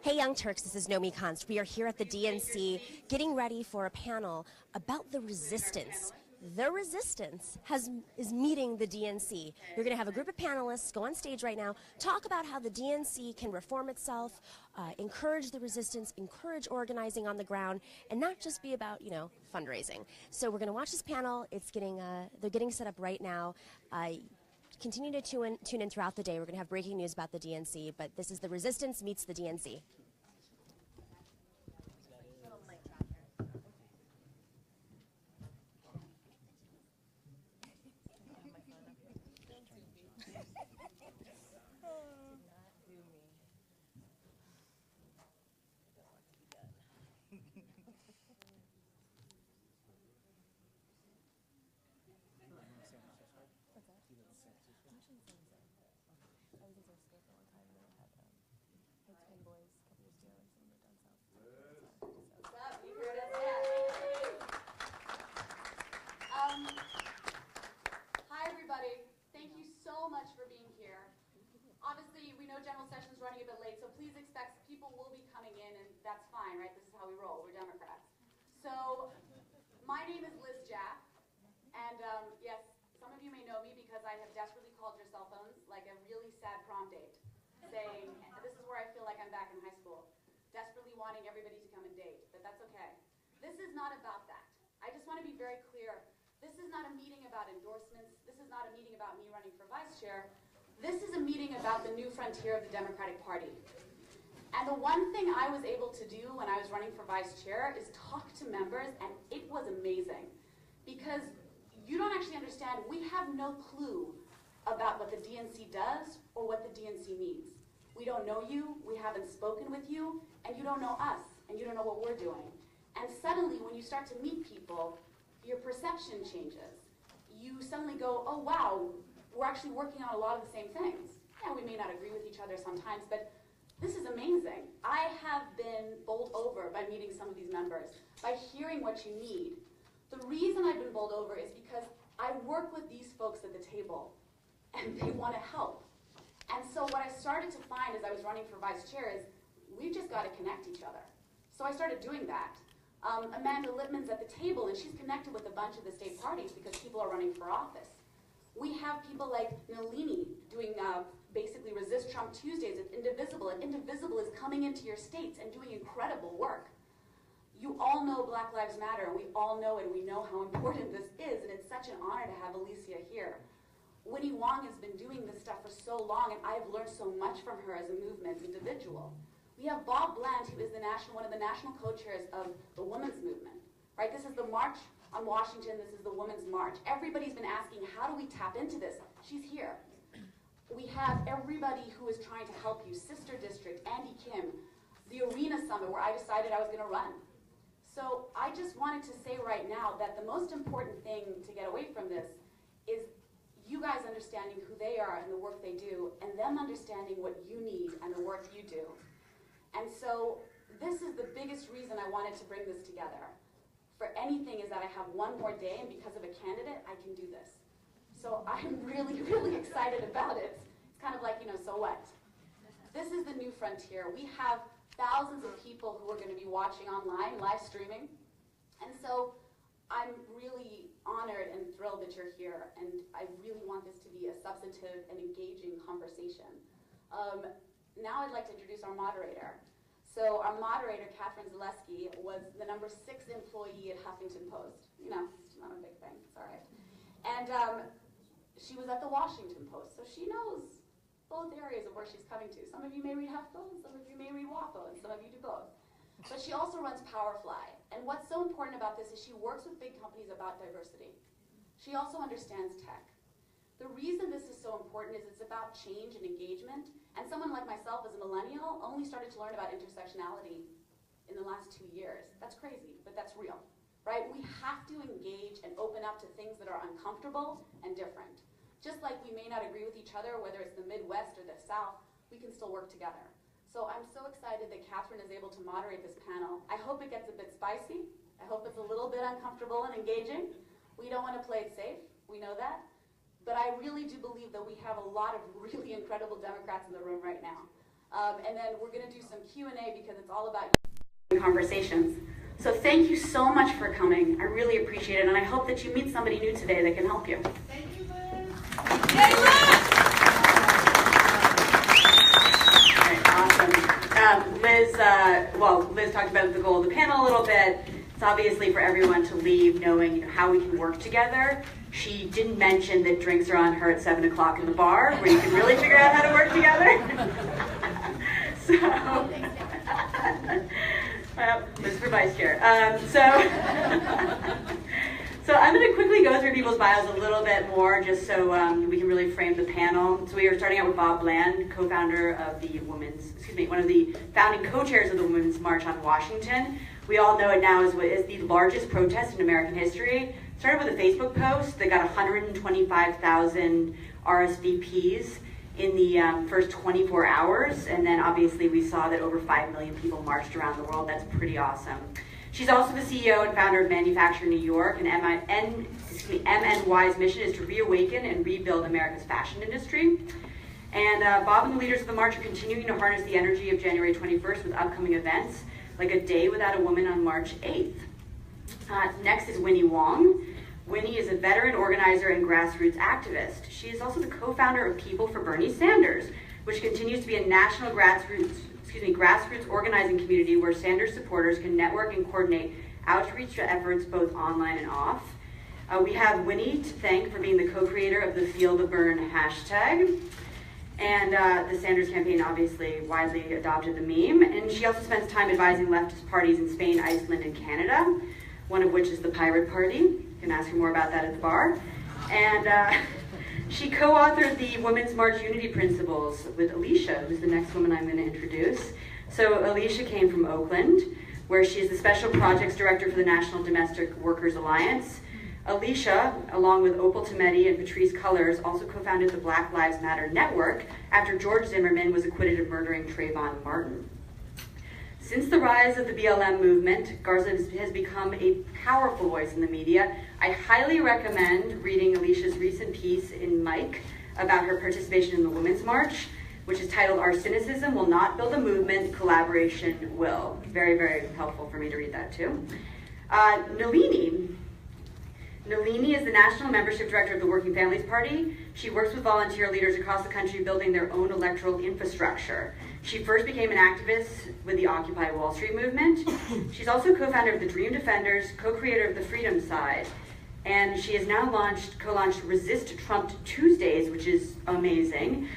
Hey Young Turks, this is Nomi Konst. We are here at the DNC getting ready for a panel about the resistance. The resistance is meeting the DNC. You're going to have a group of panelists go on stage right now, talk about how the DNC can reform itself, encourage the resistance, encourage organizing on the ground, and not just be about, fundraising. So we're going to watch this panel. They're getting set up right now. Continue to tune in throughout the day. We're going to have breaking news about the DNC, but this is the resistance meets the DNC. Hi, everybody. Thank you so much for being here. Obviously, we know general session's running a bit late, so please expect people will be coming in, and that's fine, right? This is how we roll. We're Democrats. So, my name is Liz Jaff, and yes, some of you may know me because I have desperately called your cell phones like a really sad prom date, saying, this is where I feel like I'm back in high school, desperately wanting everybody to come and date, but that's okay. This is not about that. I just want to be very clear. This is not a meeting about endorsements. This is not a meeting about me running for vice chair. This is a meeting about the new frontier of the Democratic Party. And the one thing I was able to do when I was running for vice chair is talk to members, and it was amazing. Because you don't actually understand, we have no clue about what the DNC does or what the DNC needs. We don't know you, we haven't spoken with you, and you don't know us, and you don't know what we're doing. And suddenly, when you start to meet people, your perception changes. You suddenly go, oh wow, we're actually working on a lot of the same things. Yeah, we may not agree with each other sometimes, but this is amazing. I have been bowled over by meeting some of these members, by hearing what you need. The reason I've been bowled over is because I work with these folks at the table, and they want to help. And so what I started to find as I was running for vice chair is, we've just got to connect each other. So I started doing that. Amanda Littman's at the table, and she's connected with a bunch of the state parties because people are running for office. We have people like Nalini doing basically Resist Trump Tuesdays at Indivisible, and Indivisible is coming into your states and doing incredible work. You all know Black Lives Matter, and we all know it, and we know how important this is, and it's such an honor to have Alicia here. Winnie Wong has been doing this stuff for so long, and I've learned so much from her as a movement individual. We have Bob Bland, who is one of the national co-chairs of the women's movement. Right? This is the March on Washington. This is the Women's March. Everybody's been asking, how do we tap into this? She's here. We have everybody who is trying to help you. Sister District, Andy Kim, the Arena Summit, where I decided I was going to run. So I just wanted to say right now that the most important thing to get away from this is you guys understanding who they are and the work they do, and them understanding what you need and the work you do. And so this is the biggest reason I wanted to bring this together. For anything is that I have one more day, and because of a candidate, I can do this. So I'm really, really excited about it. It's kind of like, so what? This is the new frontier. We have thousands of people who are going to be watching online, live streaming. And so I'm really honored and thrilled that you're here, and I really want this to be a substantive and engaging conversation. Now I'd like to introduce our moderator. So our moderator, Catherine Zaleski, was the #6 employee at Huffington Post. It's not a big thing, it's all right. And she was at the Washington Post, so she knows both areas of where she's coming to. Some of you may read HuffPo, and some of you may read WAPO, and some of you do both. But she also runs Powerfly. And what's so important about this is she works with big companies about diversity. She also understands tech. The reason this is so important is it's about change and engagement. And someone like myself as a millennial only started to learn about intersectionality in the last 2 years. That's crazy, but that's real, right? We have to engage and open up to things that are uncomfortable and different. Just like we may not agree with each other, whether it's the Midwest or the South, we can still work together. So I'm so excited that Catherine is able to moderate this panel. I hope it gets a bit spicy. I hope it's a little bit uncomfortable and engaging. We don't want to play it safe. We know that. But I really do believe that we have a lot of really incredible Democrats in the room right now. And then we're going to do some Q&A because it's all about conversations. So thank you so much for coming. I really appreciate it, and I hope that you meet somebody new today that can help you. Thank you, Liz. Yay, Liz! All right, awesome. Liz talked about the goal of the panel a little bit. It's obviously for everyone to leave knowing how we can work together. She didn't mention that drinks are on her at 7 o'clock in the bar, where you can really figure out how to work together. Well, this is for Vice Chair. So I'm going to quickly go through people's bios a little bit more, just so we can really frame the panel. So we are starting out with Bob Bland, co-founder of the one of the founding co-chairs of the Women's March on Washington. We all know it now as the largest protest in American history. Started with a Facebook post that got 125,000 RSVPs in the first 24 hours, and then obviously we saw that over 5 million people marched around the world. That's pretty awesome. She's also the CEO and founder of Manufacture New York, and MNY's mission is to reawaken and rebuild America's fashion industry. And Bob and the leaders of the march are continuing to harness the energy of January 21st with upcoming events, like A Day Without a Woman on March 8th. Next is Winnie Wong. Winnie is a veteran organizer and grassroots activist. She is also the co-founder of People for Bernie Sanders, which continues to be a national grassroots organizing community where Sanders supporters can network and coordinate outreach efforts both online and off. We have Winnie to thank for being the co-creator of the Feel the Burn hashtag. And the Sanders campaign obviously widely adopted the meme. And she also spends time advising leftist parties in Spain, Iceland, and Canada, one of which is the Pirate Party. You can ask her more about that at the bar. And she co-authored the Women's March Unity Principles with Alicia, who's the next woman I'm going to introduce. So Alicia came from Oakland, where she is the Special Projects Director for the National Domestic Workers Alliance. Alicia, along with Opal Tometi and Patrice Cullors, also co-founded the Black Lives Matter Network after George Zimmerman was acquitted of murdering Trayvon Martin. Since the rise of the BLM movement, Garza has become a powerful voice in the media. I highly recommend reading Alicia's recent piece in Mike about her participation in the Women's March, which is titled Our Cynicism Will Not Build a Movement, Collaboration Will. Very, very helpful for me to read that too. Nalini is the National Membership Director of the Working Families Party. She works with volunteer leaders across the country building their own electoral infrastructure. She first became an activist with the Occupy Wall Street movement. She's also co-founder of the Dream Defenders, co-creator of the Freedom Side. And she has now co-launched Resist Trump Tuesdays, which is amazing.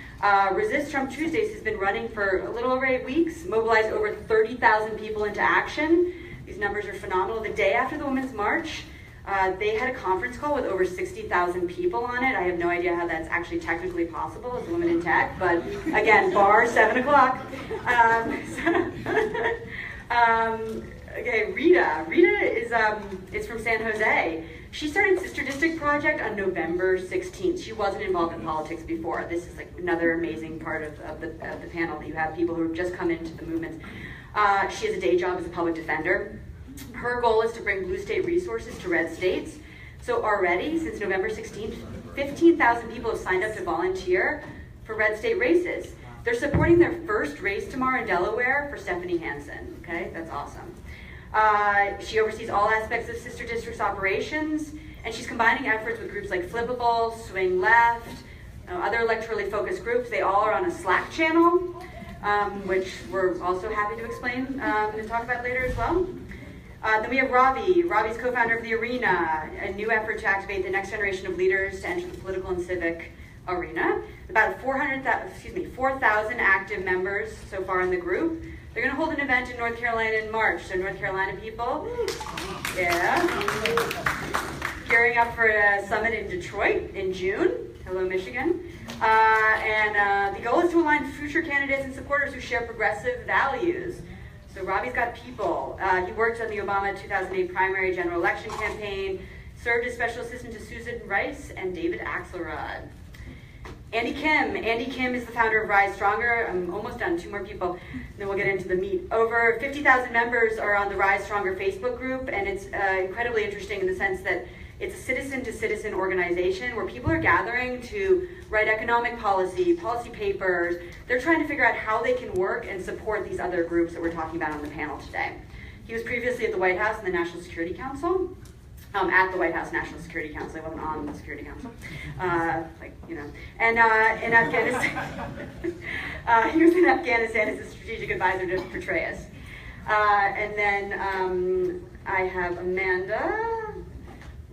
Resist Trump Tuesdays has been running for a little over 8 weeks, mobilized over 30,000 people into action. These numbers are phenomenal. The day after the Women's March, they had a conference call with over 60,000 people on it. I have no idea how that's actually technically possible as a woman in tech, but again, bar, 7 o'clock. Okay, Rita. Rita is from San Jose. She started Sister District Project on November 16th. She wasn't involved in politics before. This is like another amazing part of the panel that you have people who have just come into the movements. She has a day job as a public defender. Her goal is to bring blue state resources to red states. So already, since November 16th, 15,000 people have signed up to volunteer for red state races. They're supporting their first race tomorrow in Delaware for Stephanie Hansen. Okay, that's awesome. She oversees all aspects of Sister District's operations, and she's combining efforts with groups like Flippable, Swing Left, other electorally focused groups. They all are on a Slack channel, which we're also happy to explain and talk about later as well. Then we have Ravi. Ravi's co-founder of The Arena, a new effort to activate the next generation of leaders to enter the political and civic arena. About 4,000 active members so far in the group. They're going to hold an event in North Carolina in March. So North Carolina people, yeah. Gearing up for a summit in Detroit in June. Hello, Michigan. And the goal is to align future candidates and supporters who share progressive values. So Robbie's got people. He worked on the Obama 2008 primary general election campaign, served as special assistant to Susan Rice and David Axelrod. Andy Kim. Andy Kim is the founder of Rise Stronger. I'm almost done, 2 more people, then we'll get into the meat. Over 50,000 members are on the Rise Stronger Facebook group, and it's incredibly interesting in the sense that It's a citizen-to-citizen organization where people are gathering to write economic policy papers. They're trying to figure out how they can work and support these other groups that we're talking about on the panel today. He was previously at the White House and the National Security Council. At the White House National Security Council. I wasn't on the Security Council. And in Afghanistan, he was in Afghanistan as a strategic advisor to Petraeus. And then I have Amanda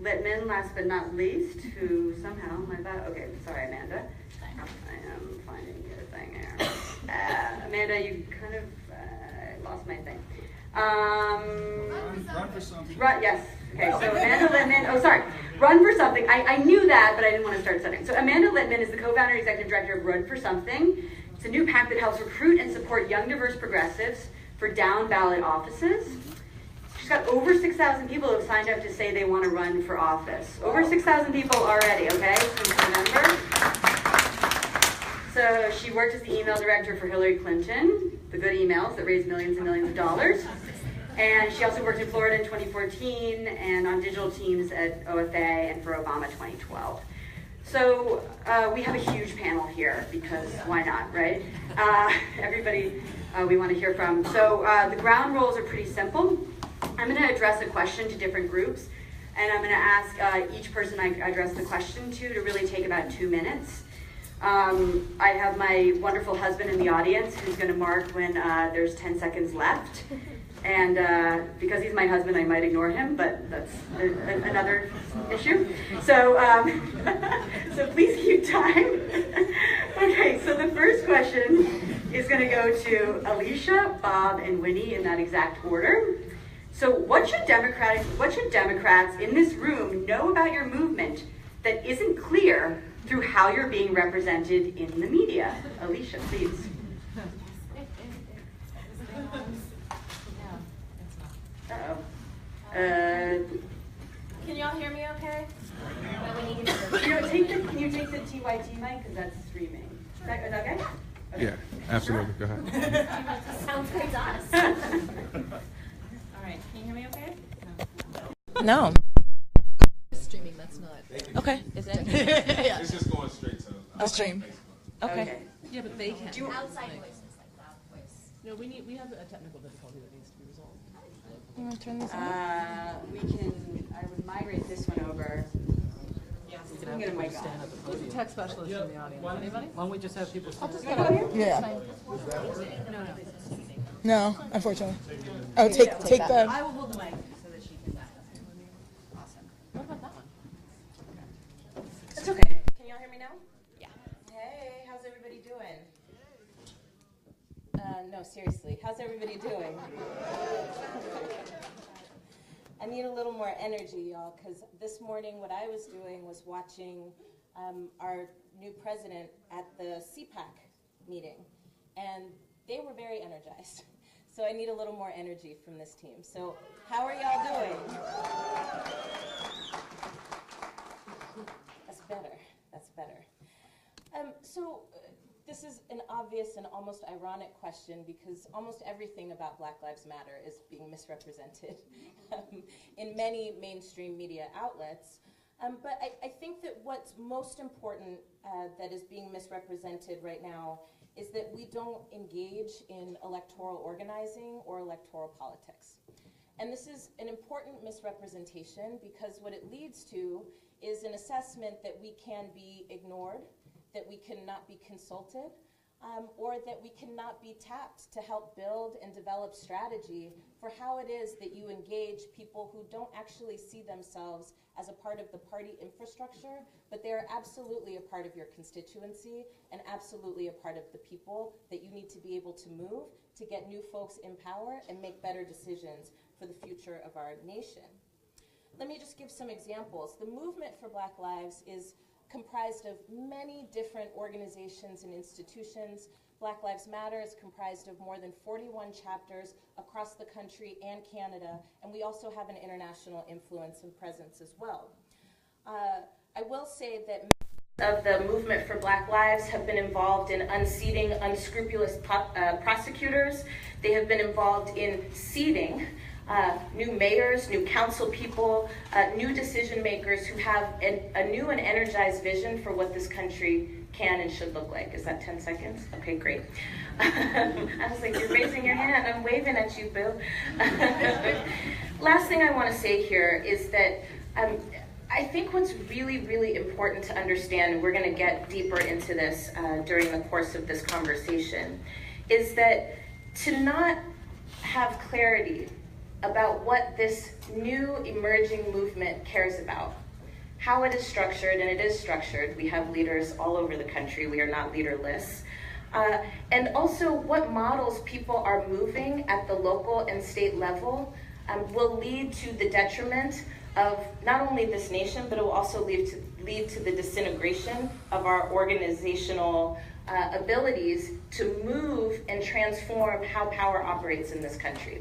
Littman, last but not least, who somehow, okay, sorry Amanda. I am finding your thing here. Amanda, you kind of lost my thing. Run for something. Yes. Okay, so Amanda Littman, Run for Something. I knew that, but I didn't want to start studying. So Amanda Littman is the co-founder and executive director of Run for Something. It's a new PAC that helps recruit and support young, diverse progressives for down-ballot offices. She's got over 6,000 people who have signed up to say they want to run for office. Over 6,000 people already, okay, since November. So she worked as the email director for Hillary Clinton, the good emails that raised millions and millions of dollars. And she also worked in Florida in 2014 and on digital teams at OFA and for Obama 2012. So we have a huge panel here because why not, right? Everybody we want to hear from. So the ground rules are pretty simple. I'm going to address a question to different groups, and I'm going to ask each person I address the question to really take about 2 minutes. I have my wonderful husband in the audience who's going to mark when there's 10 seconds left. And because he's my husband, I might ignore him, but that's another issue. So, so please keep time. Okay, so the first question is going to go to Alicia, Bob, and Winnie in that exact order. So what should Democrats in this room know about your movement that isn't clear through how you're being represented in the media? Alicia, please. Can y'all hear me okay? Can you take the TYT mic, because that's streaming. Is that okay? Yeah, absolutely. Go ahead. Sounds great to us. All right, can you hear me okay? No. Streaming, that's not. Okay, is it? Yeah. It's just going straight to A stream. Okay. Yeah, but they can. Outside voices, like loud voice. No, we have a technical difficulty that needs to be resolved. You want to turn this on? I would migrate this one over. I'm gonna mic on. Who's the tech specialist in the audience? Anybody? Why don't we just have people stand? Yeah. No. No, unfortunately. Oh, take the. I will hold the mic so that she can back up. Awesome. What about that one? It's okay. Can y'all hear me now? Yeah. Hey, how's everybody doing? No, seriously, how's everybody doing? I need a little more energy, y'all, because this morning what I was doing was watching our new president at the CPAC meeting, and they were very energized. So I need a little more energy from this team. So how are y'all doing? That's better. That's better. This is an obvious and almost ironic question because almost everything about Black Lives Matter is being misrepresented in many mainstream media outlets. But I think that what's most important that is being misrepresented right now is that we don't engage in electoral organizing or electoral politics. And this is an important misrepresentation because what it leads to is an assessment that we can be ignored, that we cannot be consulted, or that we cannot be tapped to help build and develop strategy for how it is that you engage people who don't actually see themselves as a part of the party infrastructure, but they are absolutely a part of your constituency and absolutely a part of the people that you need to be able to move to get new folks in power and make better decisions for the future of our nation. Let me just give some examples. The movement for Black Lives is comprised of many different organizations and institutions. Black Lives Matter is comprised of more than 41 chapters across the country and Canada, and we also have an international influence and presence as well. I will say that many of the movement for Black Lives have been involved in unseating unscrupulous prosecutors. They have been involved in seating new mayors, new council people, new decision makers who have a new and energized vision for what this country can and should look like. Is that 10 seconds? Okay, great. I was like, you're raising your hand. I'm waving at you, boo. Last thing I want to say here is that I think what's really, really important to understand, and we're going to get deeper into this during the course of this conversation, is that to not have clarity about what this new emerging movement cares about, how it is structured, and it is structured. We have leaders all over the country. We are not leaderless. And also what models people are moving at the local and state level will lead to the detriment of not only this nation, but it will also lead to the disintegration of our organizational abilities to move and transform how power operates in this country.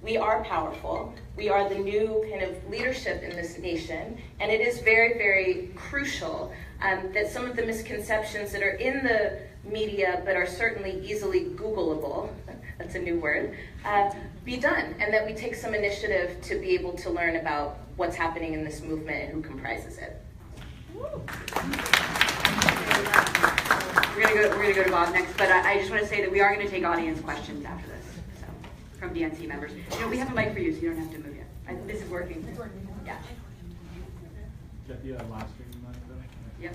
We are powerful. We are the new kind of leadership in this nation, and it is very, very crucial that some of the misconceptions that are in the media, but are certainly easily Googleable, that's a new word, be done, and that we take some initiative to be able to learn about what's happening in this movement and who comprises it. We're gonna go to Bob next, but I just want to say that we are going to take audience questions after this, so from DNC members. You know, we have a mic for you, so you don't have to move yet. This is working. Yeah. Yeah, last stream mic though. Yep.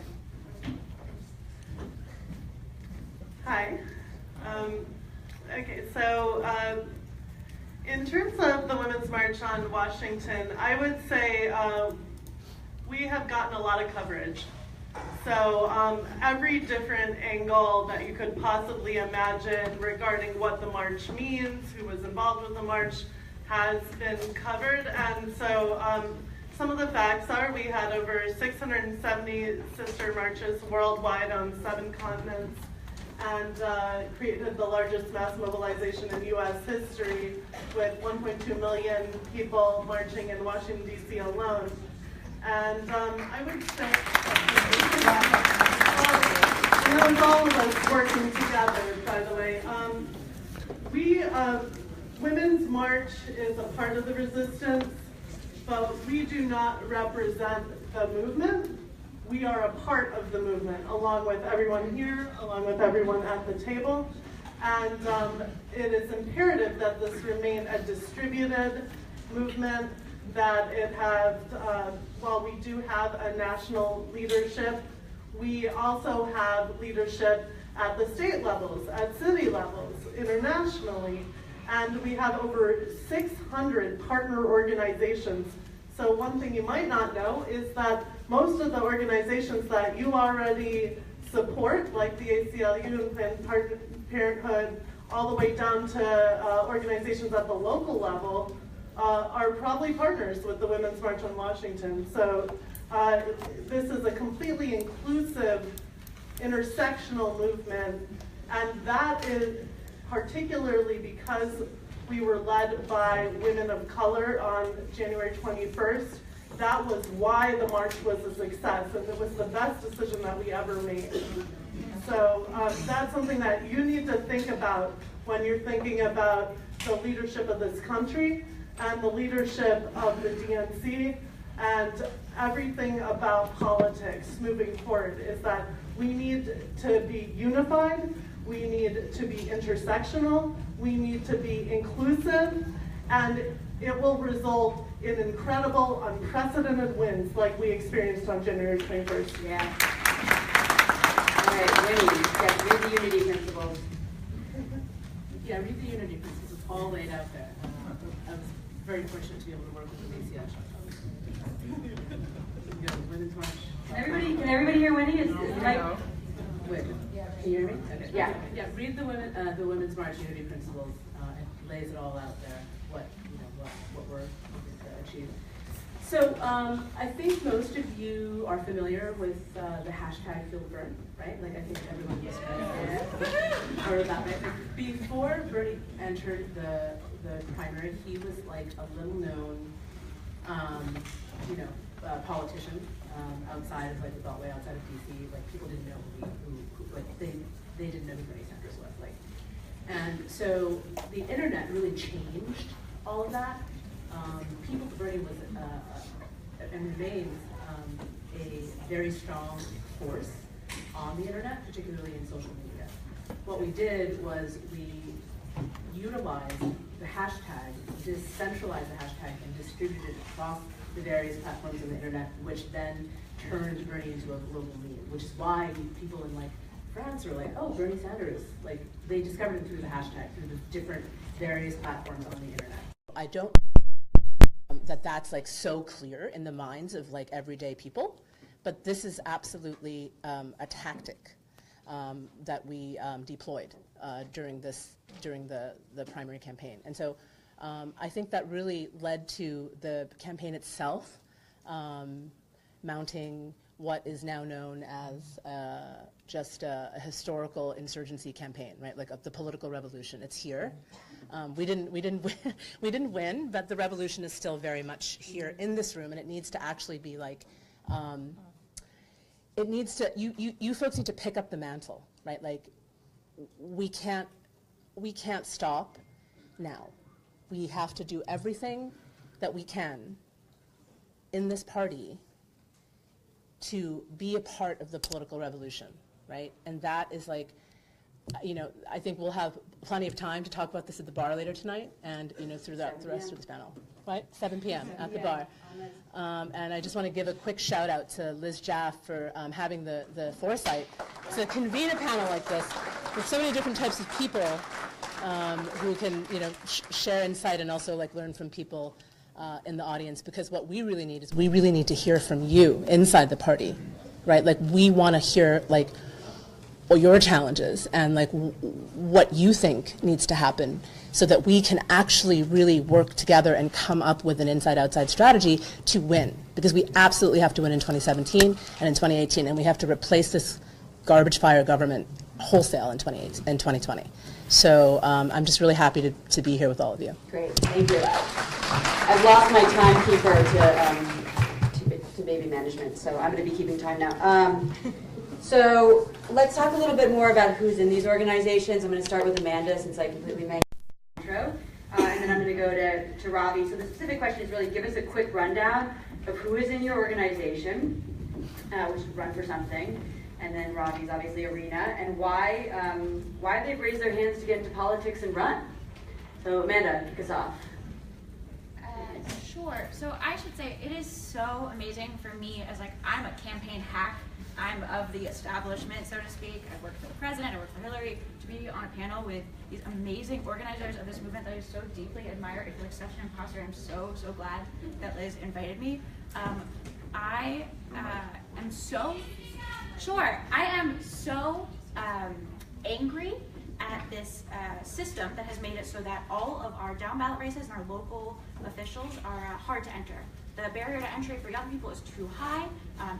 Hi. Okay, so in terms of the Women's March on Washington, I would say we have gotten a lot of coverage. So every different angle that you could possibly imagine regarding what the march means, who was involved with the march, has been covered. And so some of the facts are we had over 670 sister marches worldwide on 7 continents, and created the largest mass mobilization in U.S. history with 1.2 million people marching in Washington, D.C. alone. And I would say that was all of us working together, by the way. Women's March is a part of the resistance, but we do not represent the movement. We are a part of the movement, along with everyone here, along with everyone at the table. And it is imperative that this remain a distributed movement, that it have, while we do have a national leadership, we also have leadership at the state levels, at city levels, internationally, and we have over 600 partner organizations. So one thing you might not know is that most of the organizations that you already support, like the ACLU and Planned Parenthood, all the way down to organizations at the local level, are probably partners with the Women's March on Washington. So this is a completely inclusive, intersectional movement, and that is particularly because we were led by women of color on January 21st. That was why the march was a success, and it was the best decision that we ever made. So that's something that you need to think about when you're thinking about the leadership of this country and the leadership of the DNC and everything about politics moving forward, is that we need to be unified, we need to be intersectional, we need to be inclusive, and it will result in incredible, unprecedented wins like we experienced on January 21st. Yeah. All right, Winnie, yeah, read the unity principles. Yeah, read the unity principles. It's all laid out there. I was very fortunate to be able to work with the ACL. Women's March. Can everybody hear Winnie? Is Mike? Wait, can you hear me? Okay. Yeah. Yeah, read the Women's March unity principles. It lays it all out there. What we're hoping to achieve. So I think most of you are familiar with the hashtag Feel Burn, right? Like I think everyone has heard about that. Right? Before Bernie entered the primary, he was like a little known, politician outside of like the Beltway, outside of DC. Like people didn't know who like they didn't know who Bernie Sanders was. Like, and so the internet really changed all of that. People for Bernie was and remains a very strong force on the internet, particularly in social media. What we did was we utilized the hashtag, decentralized the hashtag, and distributed it across the various platforms on the internet, which then turned Bernie into a global meme, which is why people in like France are like, oh, Bernie Sanders, like they discovered it through the hashtag, through the different various platforms on the internet. I don't that's like so clear in the minds of like everyday people, but this is absolutely a tactic that we deployed during the primary campaign. And so I think that really led to the campaign itself mounting what is now known as just a historical insurgency campaign, right? Like the political revolution. It's here. We didn't win, but the revolution is still very much here in this room, and it needs to actually be like, it needs to. You folks need to pick up the mantle, right? Like, we can't stop now. We have to do everything that we can in this party to be a part of the political revolution, right? And that is like, you know, I think we'll have plenty of time to talk about this at the bar later tonight and, you know, through the rest of this panel, right? 7 p.m. at the bar. And I just want to give a quick shout out to Liz Jaff for having the foresight to convene a panel like this with so many different types of people who can, you know, share insight and also like learn from people in the audience, because what we really need is we really need to hear from you inside the party, right? Like we want to hear like your challenges and like what you think needs to happen so that we can actually really work together and come up with an inside-outside strategy to win, because we absolutely have to win in 2017 and in 2018, and we have to replace this garbage fire government wholesale in 2020. So I'm just really happy to be here with all of you. Great, thank you. I've lost my timekeeper to baby management, so I'm going to be keeping time now. So let's talk a little bit more about who's in these organizations. I'm going to start with Amanda, since I completely made the intro, and then I'm going to go to Ravi. So the specific question is really give us a quick rundown of who is in your organization, which is Run for Something, and then Ravi's obviously Arena, and why they've raised their hands to get into politics and run. So Amanda, kick us off. Sure. So I should say it is so amazing for me as like I'm a campaign hack. I'm of the establishment, so to speak. I work for the president, I work for Hillary. To be on a panel with these amazing organizers of this movement that I so deeply admire, I feel like such an imposter. I'm so glad that Liz invited me. I am so angry at this system that has made it so that all of our down ballot races and our local officials are hard to enter. The barrier to entry for young people is too high.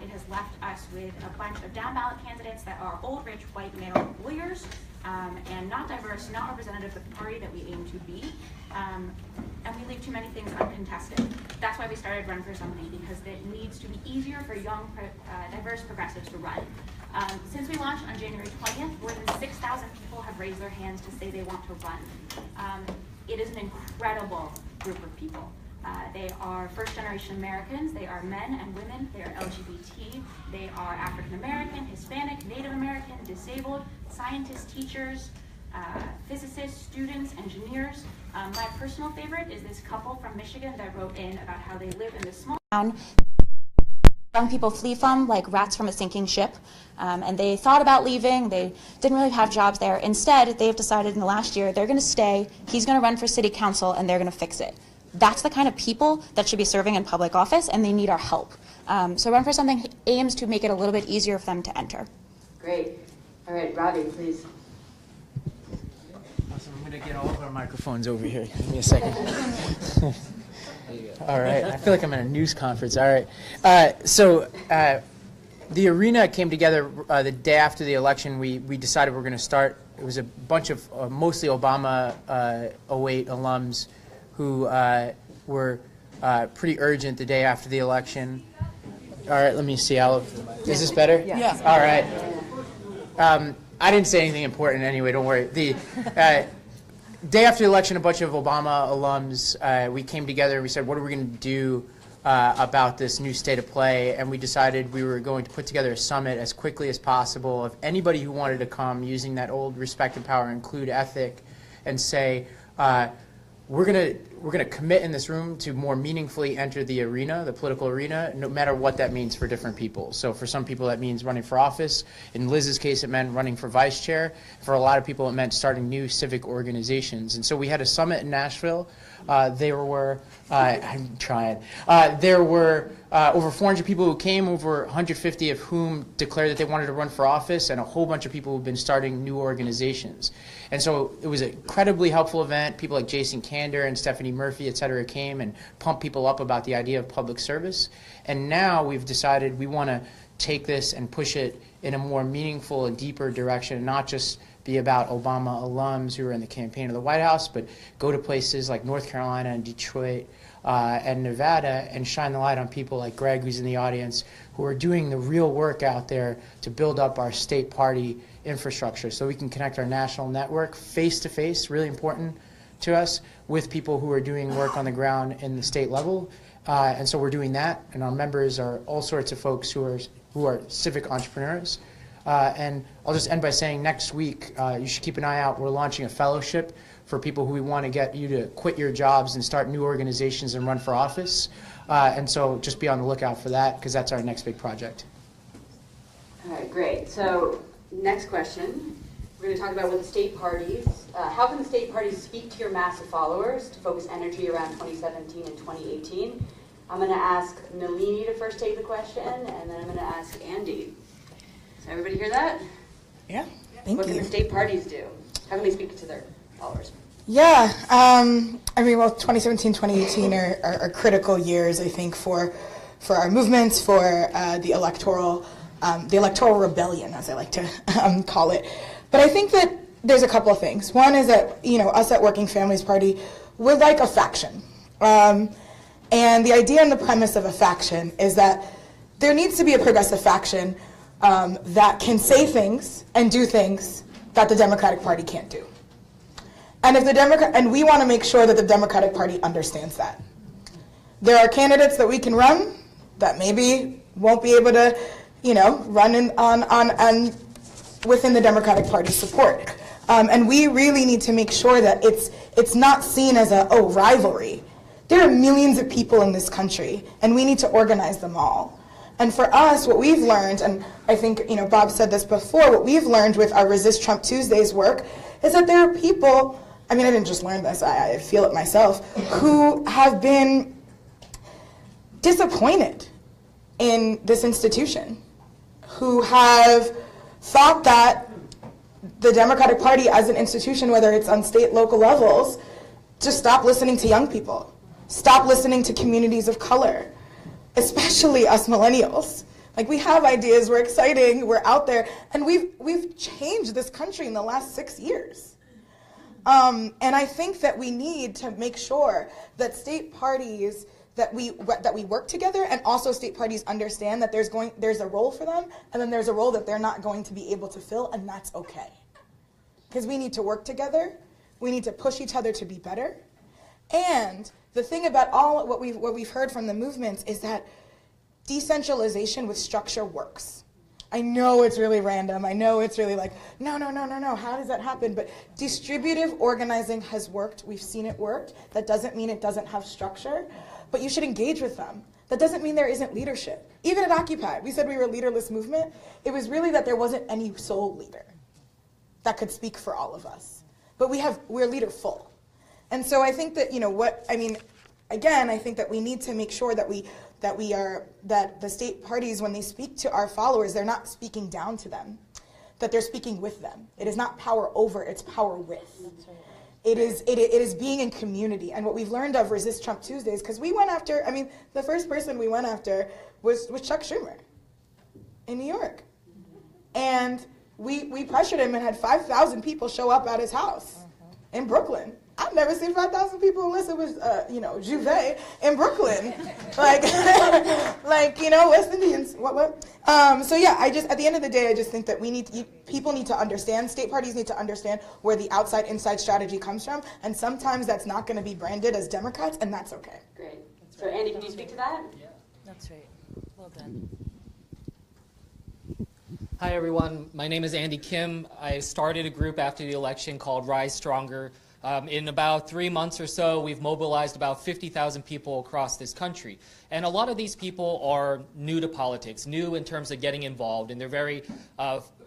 It has left us with a bunch of down ballot candidates that are old, rich, white, male lawyers, and not diverse, not representative of the party that we aim to be. And we leave too many things uncontested. That's why we started Run for Something, because it needs to be easier for young, diverse progressives to run. Since we launched on January 20th, more than 6,000 people have raised their hands to say they want to run. It is an incredible group of people. They are first-generation Americans, they are men and women, they are LGBT, they are African-American, Hispanic, Native American, disabled, scientists, teachers, physicists, students, engineers. My personal favorite is this couple from Michigan that wrote in about how they live in this small town young people flee from, like rats from a sinking ship. And they thought about leaving. They didn't really have jobs there. Instead, they've decided in the last year they're going to stay. He's going to run for city council, and they're going to fix it. That's the kind of people that should be serving in public office, and they need our help. So Run for Something aims to make it a little bit easier for them to enter. Great. All right, Ravi, please. Awesome. I'm going to get all of our microphones over here. Give me a second. All right. I feel like I'm in a news conference. All right. So the Arena came together the day after the election. We decided we're going to start. It was a bunch of mostly Obama 08 alums who were pretty urgent the day after the election. All right, let me see. Is this better? Yeah. All right. I didn't say anything important anyway. Don't worry. day after the election, a bunch of Obama alums, we came together and we said, what are we going to do about this new state of play? And we decided we were going to put together a summit as quickly as possible of anybody who wanted to come, using that old respect and power, include ethic, and say, we're gonna commit in this room to more meaningfully enter the arena, the political arena, no matter what that means for different people. So for some people that means running for office. In Liz's case, it meant running for vice chair. For a lot of people, it meant starting new civic organizations. And so we had a summit in Nashville. There were over 400 people who came, over 150 of whom declared that they wanted to run for office, and a whole bunch of people who've been starting new organizations. And so it was an incredibly helpful event. People like Jason Kander and Stephanie Murphy, et cetera, came and pumped people up about the idea of public service. And now we've decided we want to take this and push it in a more meaningful and deeper direction, and not just be about Obama alums who are in the campaign of the White House, but go to places like North Carolina and Detroit and Nevada and shine the light on people like Greg, who's in the audience, who are doing the real work out there to build up our state party infrastructure so we can connect our national network face-to-face, really important to us, with people who are doing work on the ground in the state level. And so we're doing that, and our members are all sorts of folks who are civic entrepreneurs. And I'll just end by saying next week, you should keep an eye out. We're launching a fellowship for people who we want to get you to quit your jobs and start new organizations and run for office. And so just be on the lookout for that, because that's our next big project. All right, great. So next question, we're going to talk about what the state parties, how can the state parties speak to your massive followers to focus energy around 2017 and 2018? I'm going to ask Nalini to first take the question, and then I'm going to ask Andy. Does everybody hear that? Yeah, thank What you. can the state parties do? How can they speak to their followers? Yeah, I mean, well, 2017, 2018 are critical years, I think, for our movements, for the electoral rebellion, as I like to call it. But I think that there's a couple of things. One is that, us at Working Families Party, we're like a faction. And the idea and the premise of a faction is that there needs to be a progressive faction that can say things and do things that the Democratic Party can't do. And and we want to make sure that the Democratic Party understands that. There are candidates that we can run that maybe won't be able to, run on within the Democratic Party support. And we really need to make sure that it's not seen as a rivalry. There are millions of people in this country, and we need to organize them all. And for us, what we've learned, and I think Bob said this before, what we've learned with our Resist Trump Tuesdays work is that there are people, I mean, I didn't just learn this, I feel it myself, who have been disappointed in this institution, who have thought that the Democratic Party as an institution, whether it's on state, local levels, just stop listening to young people, stop listening to communities of color, especially us millennials. Like, we have ideas, we're exciting, we're out there, and we've changed this country in the last 6 years. And I think that we need to make sure that state parties, that we work together, and also state parties understand that there's a role for them, and then there's a role that they're not going to be able to fill, and that's okay. Because we need to work together, we need to push each other to be better. And the thing about all what we've heard from the movements is that decentralization with structure works. I know it's really random. I know it's really like, no, how does that happen? But distributive organizing has worked. We've seen it work. That doesn't mean it doesn't have structure, but you should engage with them. That doesn't mean there isn't leadership. Even at Occupy, we said we were a leaderless movement. It was really that there wasn't any sole leader that could speak for all of us. But we're leaderful. And so I think that, I think that we need to make sure that that the state parties, when they speak to our followers, they're not speaking down to them, that they're speaking with them. It is not power over, it's power with. That's right. It is being in community. And what we've learned of Resist Trump Tuesdays, because we went after, the first person we went after was Chuck Schumer in New York. And we pressured him and had 5,000 people show up at his house in Brooklyn. I'm I've never seen 5,000 people unless it was, Juve in Brooklyn. Like, West Indians, what? So yeah, at the end of the day, I just think that people need to understand, state parties need to understand where the outside-inside strategy comes from, and sometimes that's not going to be branded as Democrats, and that's okay. Great. So Andy, can you speak to that? Yeah. That's right. Well done. Hi everyone, my name is Andy Kim. I started a group after the election called Rise Stronger. In about 3 months or so, we've mobilized about 50,000 people across this country. And a lot of these people are new to politics, new in terms of getting involved, and they're very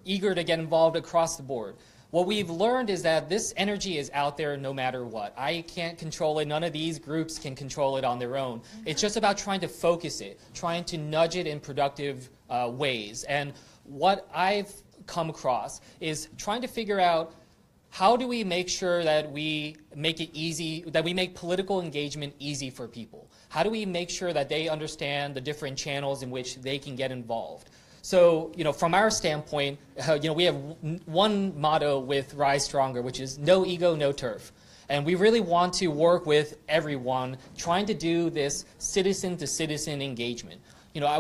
eager to get involved across the board. What we've learned is that this energy is out there no matter what. I can't control it. None of these groups can control it on their own. It's just about trying to focus it, trying to nudge it in productive ways. And what I've come across is trying to figure out how do we make sure that we make it easy, that we make political engagement easy for people? How do we make sure that they understand the different channels in which they can get involved? So, from our standpoint, we have one motto with Rise Stronger, which is no ego, no turf. And we really want to work with everyone trying to do this citizen-to-citizen engagement.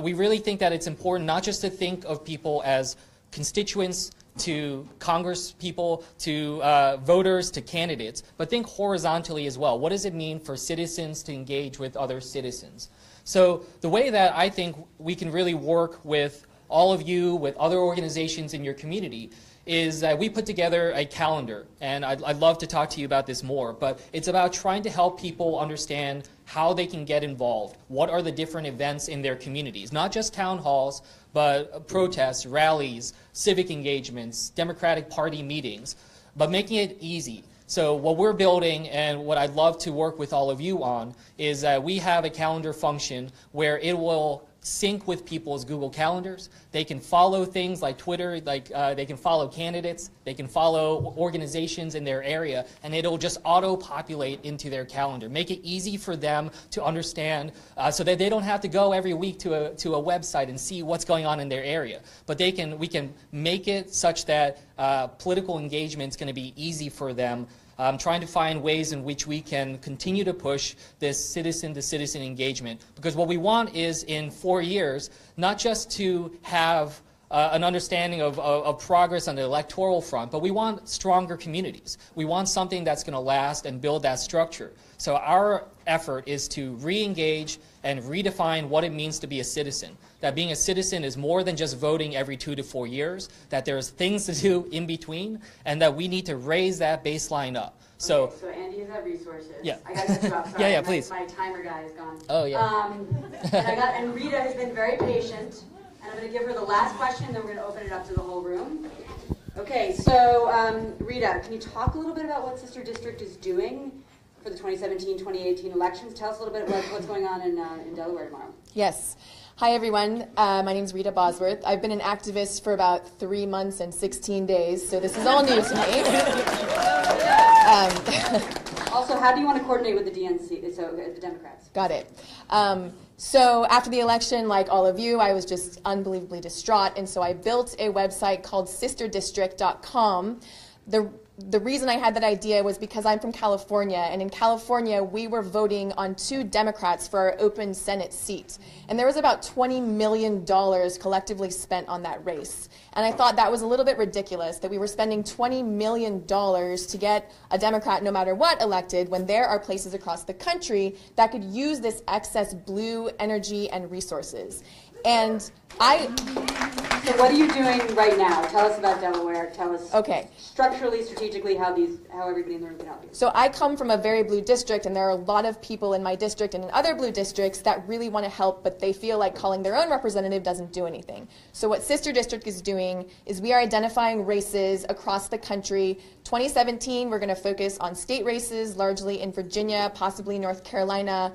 We really think that it's important not just to think of people as constituents to Congress people, to voters, to candidates, but think horizontally as well. What does it mean for citizens to engage with other citizens? So the way that I think we can really work with all of you, with other organizations in your community, is that we put together a calendar, and I'd love to talk to you about this more, but it's about trying to help people understand how they can get involved. What are the different events in their communities? Not just town halls, but protests, rallies, civic engagements, Democratic Party meetings, but making it easy. So what we're building, and what I'd love to work with all of you on, is that we have a calendar function where it will sync with people's Google calendars. They can follow things like Twitter, they can follow candidates, they can follow organizations in their area, and it'll just auto-populate into their calendar. Make it easy for them to understand so that they don't have to go every week to a website and see what's going on in their area. But we can make it such that political engagement is going to be easy for them. Trying to find ways in which we can continue to push this citizen-to-citizen engagement. Because what we want is, in 4 years, not just to have an understanding of progress on the electoral front, but we want stronger communities. We want something that's going to last and build that structure. So our effort is to re-engage and redefine what it means to be a citizen. That being a citizen is more than just voting every 2 to 4 years, that there's things to do in between, and that we need to raise that baseline up. So Andy is at resources. Yeah. I got to cut you off. Sorry. Yeah, please. My timer guy is gone. Oh, yeah. And Rita has been very patient, and I'm going to give her the last question, then we're going to open it up to the whole room. Okay, so Rita, can you talk a little bit about what Sister District is doing for the 2017-2018 elections? Tell us a little bit about what's going on in Delaware tomorrow. Yes. Hi, everyone. My name is Rita Bosworth. I've been an activist for about 3 months and 16 days, so this is all new to me. Also, how do you want to coordinate with the DNC, so the Democrats? Got it. So after the election, like all of you, I was just unbelievably distraught, and so I built a website called sisterdistrict.com. The reason I had that idea was because I'm from California, and in California we were voting on 2 Democrats for our open Senate seat. And there was about $20 million collectively spent on that race. And I thought that was a little bit ridiculous, that we were spending $20 million to get a Democrat no matter what elected, when there are places across the country that could use this excess blue energy and resources. And So what are you doing right now? Tell us about Delaware. Tell us structurally, strategically, how everybody in the room can help you. So I come from a very blue district, and there are a lot of people in my district and in other blue districts that really want to help, but they feel like calling their own representative doesn't do anything. So what Sister District is doing is we are identifying races across the country. 2017, we're going to focus on state races, largely in Virginia, possibly North Carolina,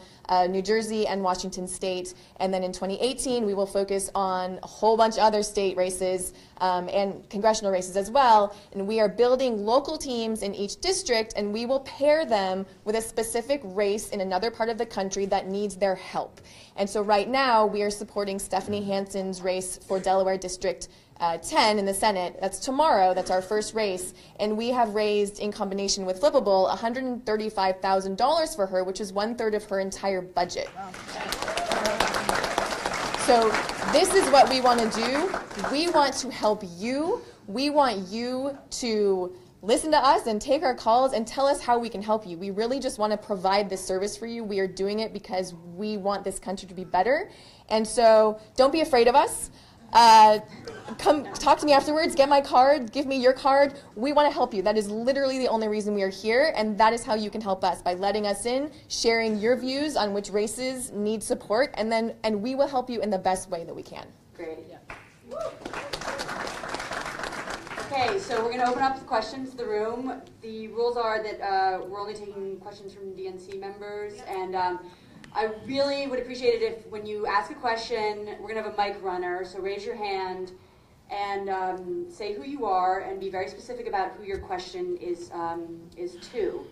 New Jersey, and Washington State. And then in 2018, we will focus on a whole bunch of other state races and congressional races as well. And we are building local teams in each district, and we will pair them with a specific race in another part of the country that needs their help. And so right now, we are supporting Stephanie Hansen's race for Delaware District 10 in the Senate. That's tomorrow. That's our first race. And we have raised, in combination with Flippable, $135,000 for her, which is 1/3 of her entire budget. So this is what we want to do. We want to help you. We want you to listen to us and take our calls and tell us how we can help you. We really just want to provide this service for you. We are doing it because we want this country to be better. And so don't be afraid of us. Come talk to me afterwards, get my card, give me your card. We want to help you. That is literally the only reason we are here, and that is how you can help us, by letting us in, sharing your views on which races need support, and we will help you in the best way that we can. Great. Okay, so we're going to open up the questions to the room. The rules are that we're only taking questions from DNC members, and I really would appreciate it if when you ask a question, we're going to have a mic runner, so raise your hand and say who you are and be very specific about who your question is to.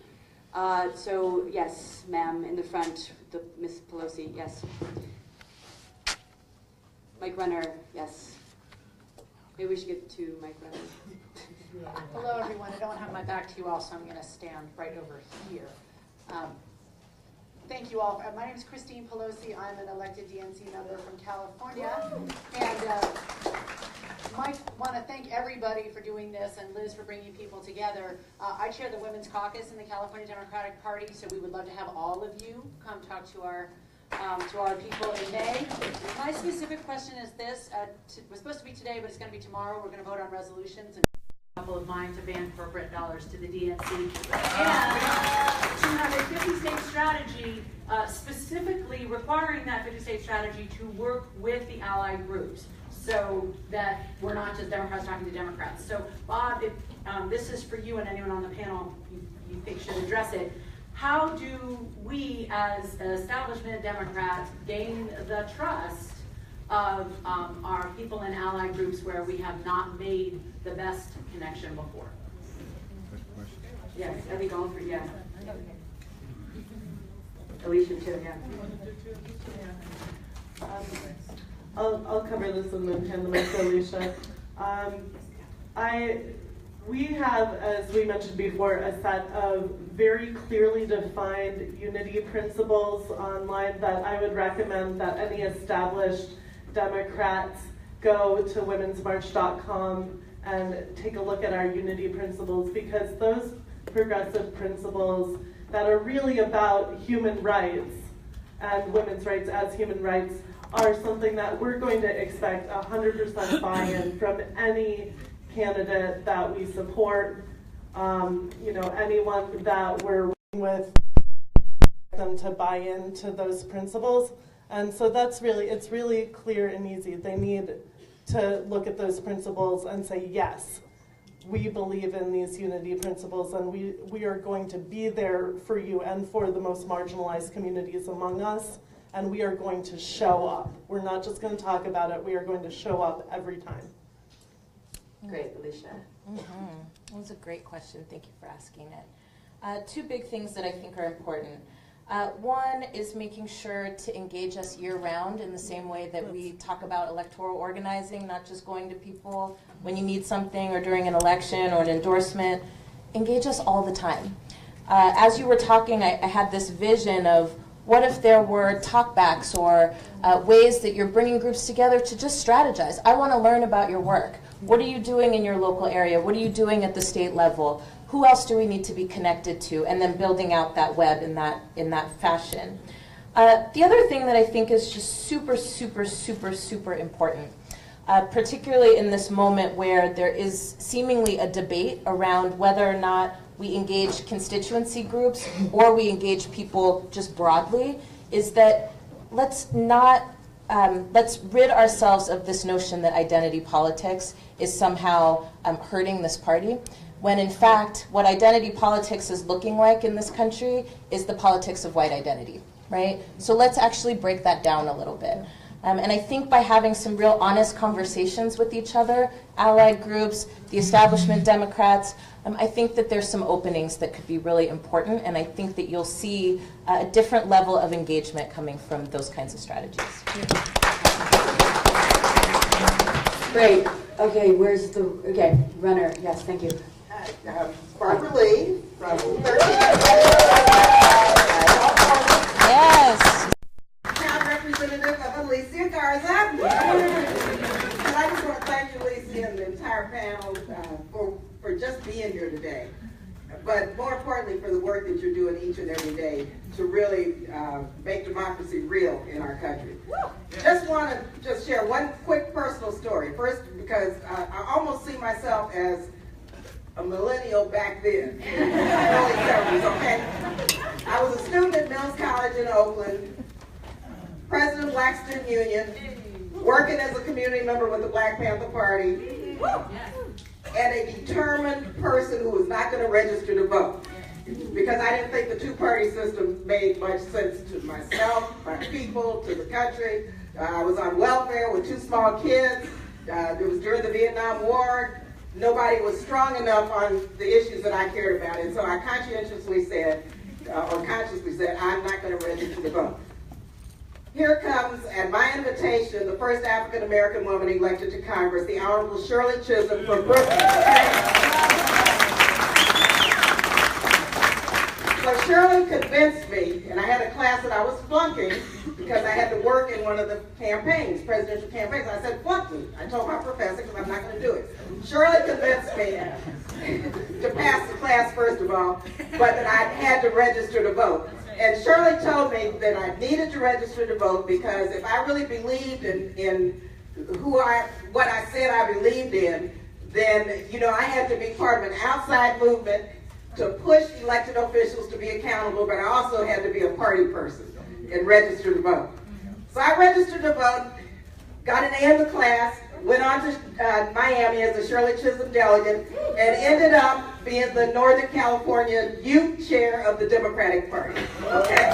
So yes, ma'am, in the front, Miss Pelosi, yes. Mic runner, yes. Maybe we should get two mic runners. Hello, everyone. I don't have my back to you all, so I'm going to stand right over here. Thank you all. My name is Christine Pelosi. I'm an elected DNC member from California. And Mike, want to thank everybody for doing this, and Liz for bringing people together. I chair the Women's Caucus in the California Democratic Party, so we would love to have all of you come talk to our people in May. My specific question is this. It was supposed to be today, but it's going to be tomorrow. We're going to vote on resolutions. And a couple of mine to ban corporate dollars to the DNC. And to have a 50-state strategy, specifically requiring that 50-state strategy to work with the allied groups, so that we're not just Democrats talking to Democrats. So Bob, if, this is for you and anyone on the panel you think should address it. How do we as establishment Democrats gain the trust of our people in allied groups where we have not made the best connection before? Yes, I think all for, yeah. Alicia too, yeah. I'll cover this and then hand the mic to Alicia. We have, as we mentioned before, a set of very clearly defined unity principles online that I would recommend that any established Democrats go to womensmarch.com and take a look at our unity principles, because those progressive principles that are really about human rights and women's rights as human rights are something that we're going to expect 100% buy-in from any candidate that we support. Anyone that we're working with, them to buy into those principles. And so it's really clear and easy. They need to look at those principles and say, yes, we believe in these unity principles, and we are going to be there for you and for the most marginalized communities among us, and we are going to show up. We're not just going to talk about it, we are going to show up every time. Great, Alicia. That was a great question. Thank you for asking it. Two big things that I think are important. One is making sure to engage us year-round in the same way that we talk about electoral organizing, not just going to people when you need something or during an election or an endorsement. Engage us all the time. As you were talking, I had this vision of what if there were talkbacks or ways that you're bringing groups together to just strategize. I want to learn about your work. What are you doing in your local area? What are you doing at the state level? Who else do we need to be connected to? And then building out that web in that fashion. The other thing that I think is just super, super, super, super important, particularly in this moment where there is seemingly a debate around whether or not we engage constituency groups or we engage people just broadly, is that let's rid ourselves of this notion that identity politics is somehow hurting this party, when in fact what identity politics is looking like in this country is the politics of white identity, right? So let's actually break that down a little bit. And I think by having some real honest conversations with each other, allied groups, the establishment Democrats, I think that there's some openings that could be really important, and I think that you'll see a different level of engagement coming from those kinds of strategies. Great. Okay, where's the, okay, runner, yes, thank you. Barbara Lee from 13. Yes. Town representative of Alicia Garza. And I just want to thank you, Alicia, and the entire panel for just being here today. But more importantly, for the work that you're doing each and every day to really make democracy real in our country. Just want to just share one quick personal story. First, because I almost see myself as a millennial back then, early 70s, okay? I was a student at Mills College in Oakland, president of Black Student Union, working as a community member with the Black Panther Party, and a determined person who was not going to register to vote. Because I didn't think the two-party system made much sense to myself, my people, to the country. I was on welfare with 2 small kids. It was during the Vietnam War. Nobody was strong enough on the issues that I cared about. And so I conscientiously said, consciously said, I'm not going to register to vote. Here comes, at my invitation, the first African-American woman elected to Congress, the Honorable Shirley Chisholm from Brooklyn. So Shirley convinced me, and I had a class that I was flunking because I had to work in one of the campaigns, presidential campaigns. I said, flunk me. I told my professor because I'm not going to do it. Shirley convinced me to pass the class, first of all, but that I had to register to vote. And Shirley told me that I needed to register to vote because if I really believed in what I said I believed in, then, you know, I had to be part of an outside movement to push elected officials to be accountable, but I also had to be a party person and register to vote. So I registered to vote, got an A in the class, went on to Miami as a Shirley Chisholm delegate, and ended up being the Northern California youth chair of the Democratic Party. Okay?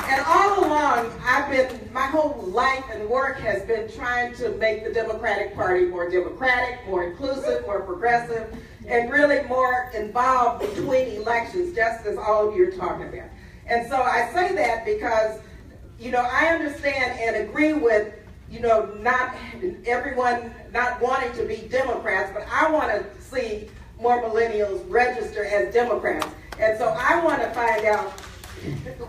And all along, my whole life and work has been trying to make the Democratic Party more democratic, more inclusive, more progressive, and really more involved between elections, just as all of you are talking about. And so I say that because, you know, I understand and agree with, you know, not everyone not wanting to be Democrats, but I want to see more millennials register as Democrats. And so I want to find out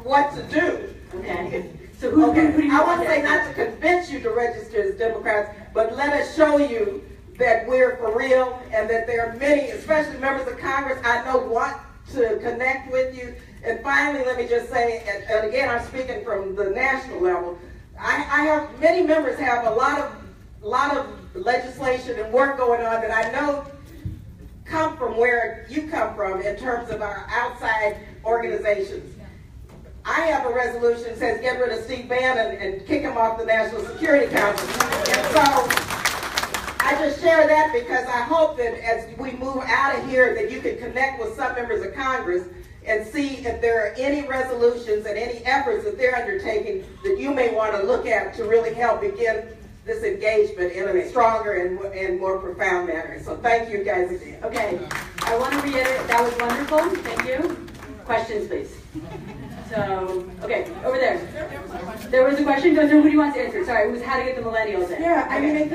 what to do. Okay. So who do you I want to say not to convince you to register as Democrats, but let us show you that we're for real and that there are many, especially members of Congress, I know want to connect with you. And finally, let me just say, and again, I'm speaking from the national level, I have, many members have a lot of legislation and work going on that I know come from where you come from in terms of our outside organizations. I have a resolution that says get rid of Steve Bannon and kick him off the National Security Council. And so I just share that because I hope that as we move out of here that you can connect with some members of Congress and see if there are any resolutions and any efforts that they're undertaking that you may want to look at to really help begin this engagement in a stronger and more profound manner. So thank you guys again. Okay, I want to reiterate, that was wonderful, thank you. Questions, please. So, okay, over there. There was a question, goes there, who do you want to answer? Sorry, it was how to get the millennials in. Yeah, I mean, I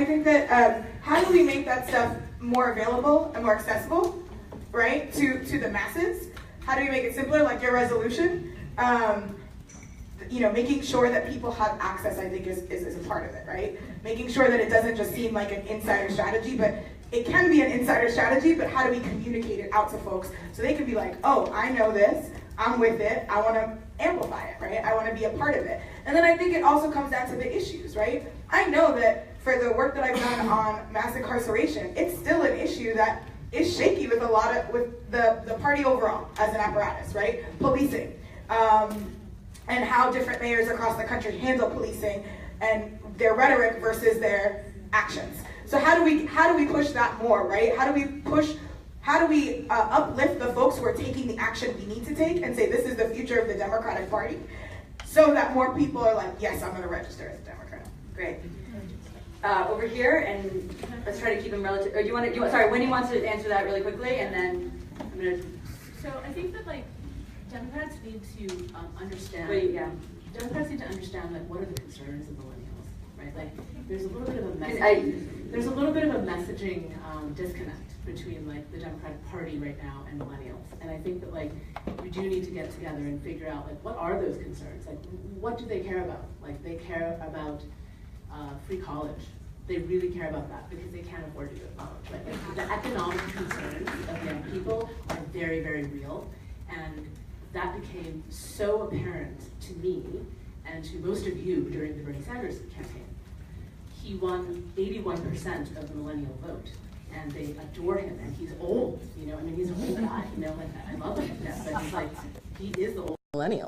think that how do we make that stuff more available and more accessible, right, to the masses? How do we make it simpler, like your resolution? You know, making sure that people have access, I think, is a part of it, right? Making sure that it doesn't just seem like an insider strategy, but it can be an insider strategy, but how do we communicate it out to folks so they can be like, oh, I know this, I'm with it, I want to amplify it, right? I want to be a part of it. And then I think it also comes down to the issues, right? I know that for the work that I've done on mass incarceration, it's still an issue that is shaky with the party overall as an apparatus, right? Policing. And how different mayors across the country handle policing and their rhetoric versus their actions. So how do we push that more, right? How do we uplift the folks who are taking the action we need to take and say this is the future of the Democratic Party, so that more people are like, yes, I'm going to register as a Democrat. Great. Over here, and let's try to keep them relative. Or do you want to? Sorry, Wendy wants to answer that really quickly, and then I'm going to. So I think that Democrats need to understand. Wait, yeah. Democrats need to understand what are the concerns of millennials, right? right? Like, there's a little bit of a messaging disconnect between like the Democratic Party right now and millennials. And I think that like we do need to get together and figure out like what are those concerns? Like what do they care about? Like they care about free college. They really care about that because they can't afford to go to college. Right? Like, the economic concerns of young people are very, very real. And that became so apparent to me and to most of you during the Bernie Sanders campaign. He won 81% of the millennial vote, and they adore him, and he's old, you know, I mean, he's an old guy, you know, like, I love him to death, but he's like, he is the old millennial.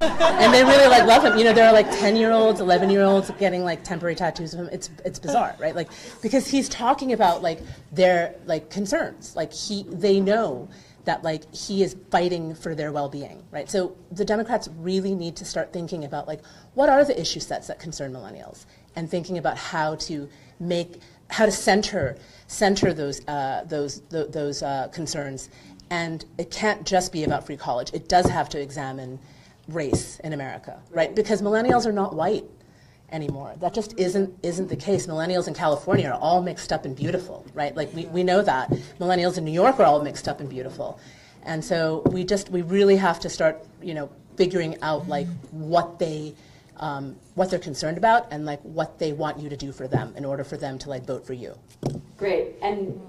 And they really like love him. You know, there are like 10-year-olds, 11-year-olds getting like temporary tattoos of him. It's bizarre, right? Like, because he's talking about like their like concerns. Like they know that like he is fighting for their well-being, right? So the Democrats really need to start thinking about like what are the issue sets that concern millennials, and thinking about how to center those concerns. And it can't just be about free college. It does have to examine race in America, right? Because millennials are not white anymore. That just isn't the case. Millennials in California are all mixed up and beautiful, right? Like we know that. Millennials in New York are all mixed up and beautiful. And so we really have to start, you know, figuring out like what they're concerned about and like what they want you to do for them in order for them to like vote for you. Great, and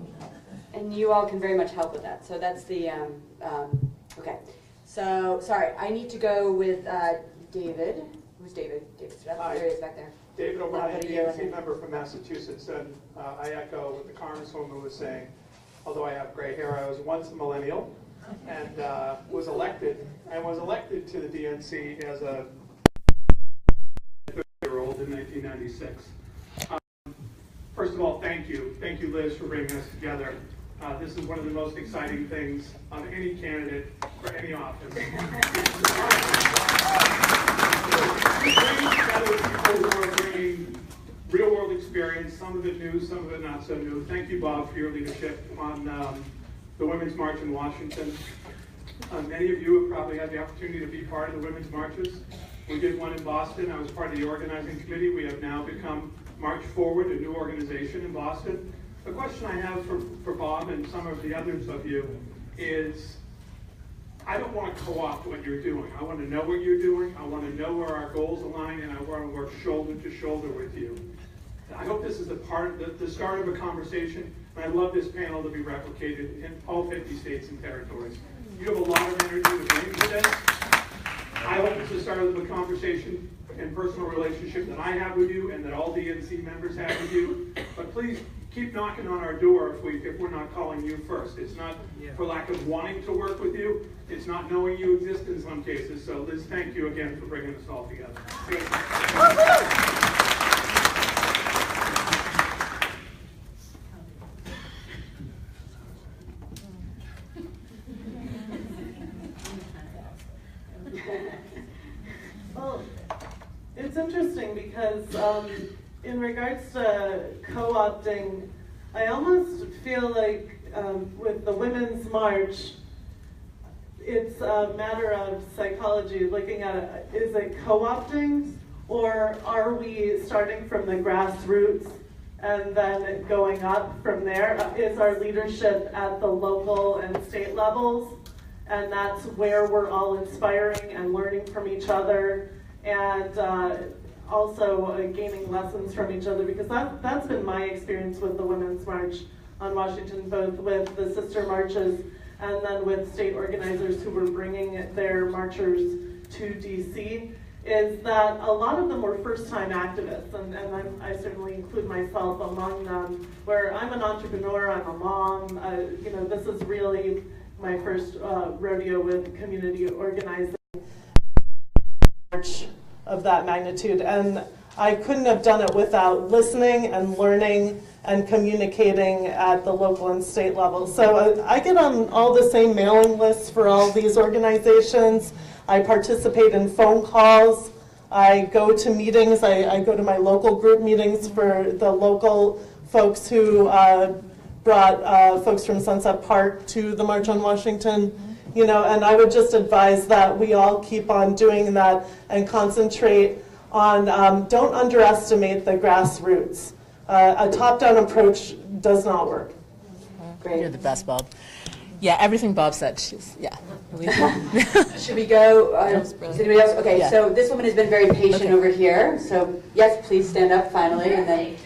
you all can very much help with that. So that's the okay. So sorry, I need to go with David. Who's David? David Stuff. There he is back there. David O'Brien, DNC member from Massachusetts, and I echo what the Congresswoman was saying. Although I have gray hair, I was once a millennial, and was elected to the DNC as a 30-year-old in 1996. First of all, thank you, Liz, for bringing us together. This is one of the most exciting things of any candidate for any office. Together people who are bringing real-world experience, some of it new, some of it not so new. Thank you, Bob, for your leadership on the Women's March in Washington. Many of you have probably had the opportunity to be part of the Women's Marches. We did one in Boston. I was part of the organizing committee. We have now become March Forward, a new organization in Boston. The question I have for Bob and some of the others of you is, I don't want to co-opt what you're doing. I want to know what you're doing. I want to know where our goals align, and I want to work shoulder to shoulder with you. I hope this is the start of a conversation, and I'd love this panel to be replicated in all 50 states and territories. You have a lot of energy to bring to this. I hope it's the start of a conversation and personal relationship that I have with you and that all DNC members have with you. But please keep knocking on our door if we're not calling you first. It's not for lack of wanting to work with you. It's not knowing you exist in some cases. So Liz, thank you again for bringing us all together. Well, it's interesting because in regards to co-opting, I almost feel like with the Women's March, it's a matter of psychology, looking at it. Is it co-opting, or are we starting from the grassroots and then going up from there? Is our leadership at the local and state levels? And that's where we're all inspiring and learning from each other, and also gaining lessons from each other, because that's been my experience with the Women's March on Washington, both with the sister marches and then with state organizers who were bringing their marchers to DC, is that a lot of them were first-time activists, and I certainly include myself among them, where I'm an entrepreneur, I'm a mom, this is really my first rodeo with community organizing march of that magnitude. And I couldn't have done it without listening and learning and communicating at the local and state level. So I get on all the same mailing lists for all these organizations. I participate in phone calls. I go to meetings. I go to my local group meetings for the local folks who brought folks from Sunset Park to the March on Washington, and I would just advise that we all keep on doing that and concentrate on don't underestimate the grassroots. A top-down approach does not work. You're the best, Bob. Yeah, everything Bob said. Yeah. Should we go? Is anybody else? Okay, Yeah. so this woman has been very patient over here. So yes, please stand up finally, and then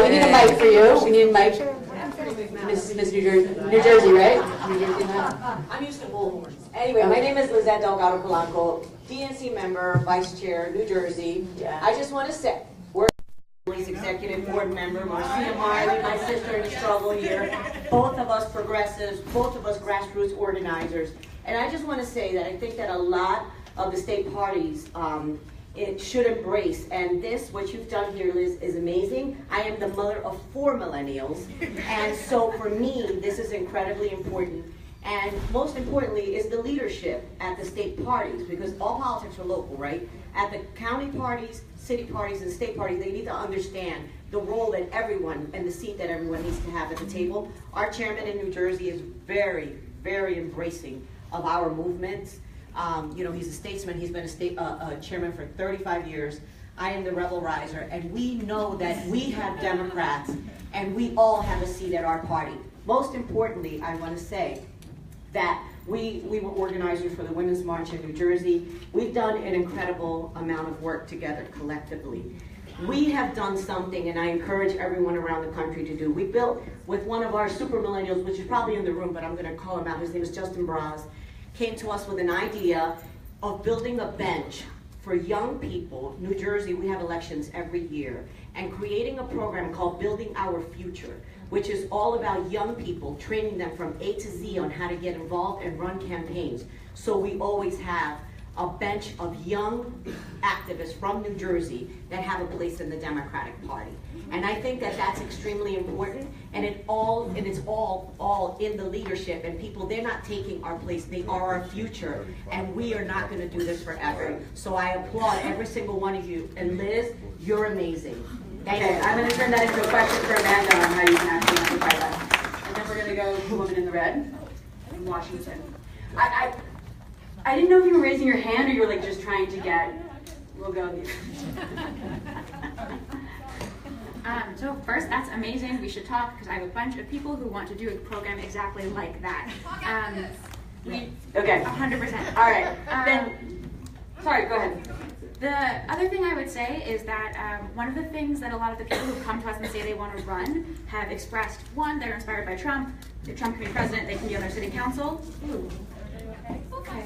we need a mic for you. We need a mic. Miss New Jersey, right? I'm used to bullhorns. Anyway, my name is Lizette Delgado Polanco, DNC member, vice chair, New Jersey. I just want to say, we're executive board member, Marcia Marley, my sister in the struggle here, both of us progressives, both of us grassroots organizers. And I just want to say that I think that a lot of the state parties it should embrace, and this, what you've done here, Liz, is amazing. I am the mother of 4 millennials, and so for me, this is incredibly important. And most importantly is the leadership at the state parties, because all politics are local, right? At the county parties, city parties, and state parties, they need to understand the role that everyone, and the seat that everyone needs to have at the table. Our chairman in New Jersey is very, very embracing of our movements. You know, he's a statesman. He's been a chairman for 35 years. I am the rebel riser, and we know that we have Democrats, and we all have a seat at our party. Most importantly, I want to say that we were organizers for the Women's March in New Jersey. We've done an incredible amount of work together collectively. We have done something, and I encourage everyone around the country to do. We built with one of our super millennials, which is probably in the room, but I'm going to call him out. His name is Justin Braz. Came to us with an idea of building a bench for young people. New Jersey, we have elections every year, and creating a program called Building Our Future, which is all about young people, training them from A to Z on how to get involved and run campaigns. So we always have a bench of young activists from New Jersey that have a place in the Democratic Party. And I think that that's extremely important, and it's all in the leadership, and people, they're not taking our place, they are our future, and we are not gonna do this forever. So I applaud every single one of you, and Liz, you're amazing. Okay, I'm going to turn that into a question for Amanda on how you can actually amplify that. And then we're going to go to the woman in the red in Washington. I didn't know if you were raising your hand or you were like just trying to get, we'll go with you. So first, that's amazing. We should talk because I have a bunch of people who want to do a program exactly like that. Okay. 100%. All right. Then, sorry, go ahead. The other thing I would say is that one of the things that a lot of the people who come to us and say they want to run have expressed, one, they're inspired by Trump. If Trump can be president, they can be on their city council. Ooh. Okay.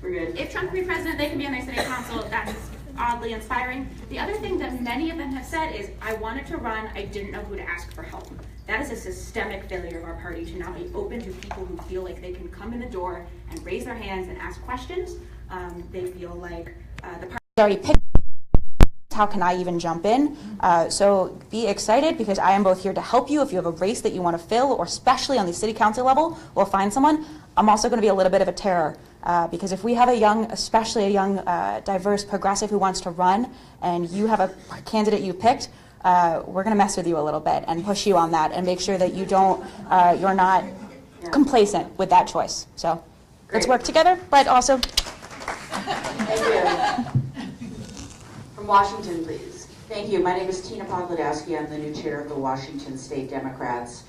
We're good. If Trump can be president, they can be on their city council. That's oddly inspiring. The other thing that many of them have said is, I wanted to run, I didn't know who to ask for help. That is a systemic failure of our party to not be open to people who feel like they can come in the door and raise their hands and ask questions. They feel like the party already picked. How can I even jump in? So be excited, because I am both here to help you if you have a race that you want to fill, or especially on the city council level, we'll find someone. I'm also going to be a little bit of a terror, because if we have a young, especially a young, diverse progressive who wants to run, and you have a candidate you picked, we're going to mess with you a little bit and push you on that and make sure that you don't, you're not complacent with that choice. So let's work together, but also. Thank you. From Washington, please. Thank you. My name is Tina Pawlodowski. I'm the new chair of the Washington State Democrats,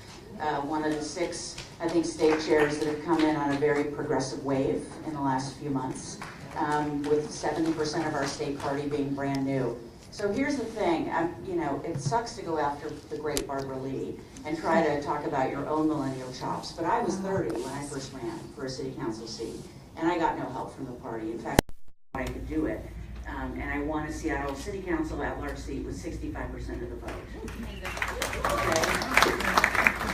one of the 6, I think, state chairs that have come in on a very progressive wave in the last few months, with 70% of our state party being brand new. So here's the thing, you know, it sucks to go after the great Barbara Lee and try to talk about your own millennial chops, but I was 30 when I first ran for a city council seat, and I got no help from the party. In fact, I could do it. And I won a Seattle City Council at-large seat with 65% of the vote. Okay.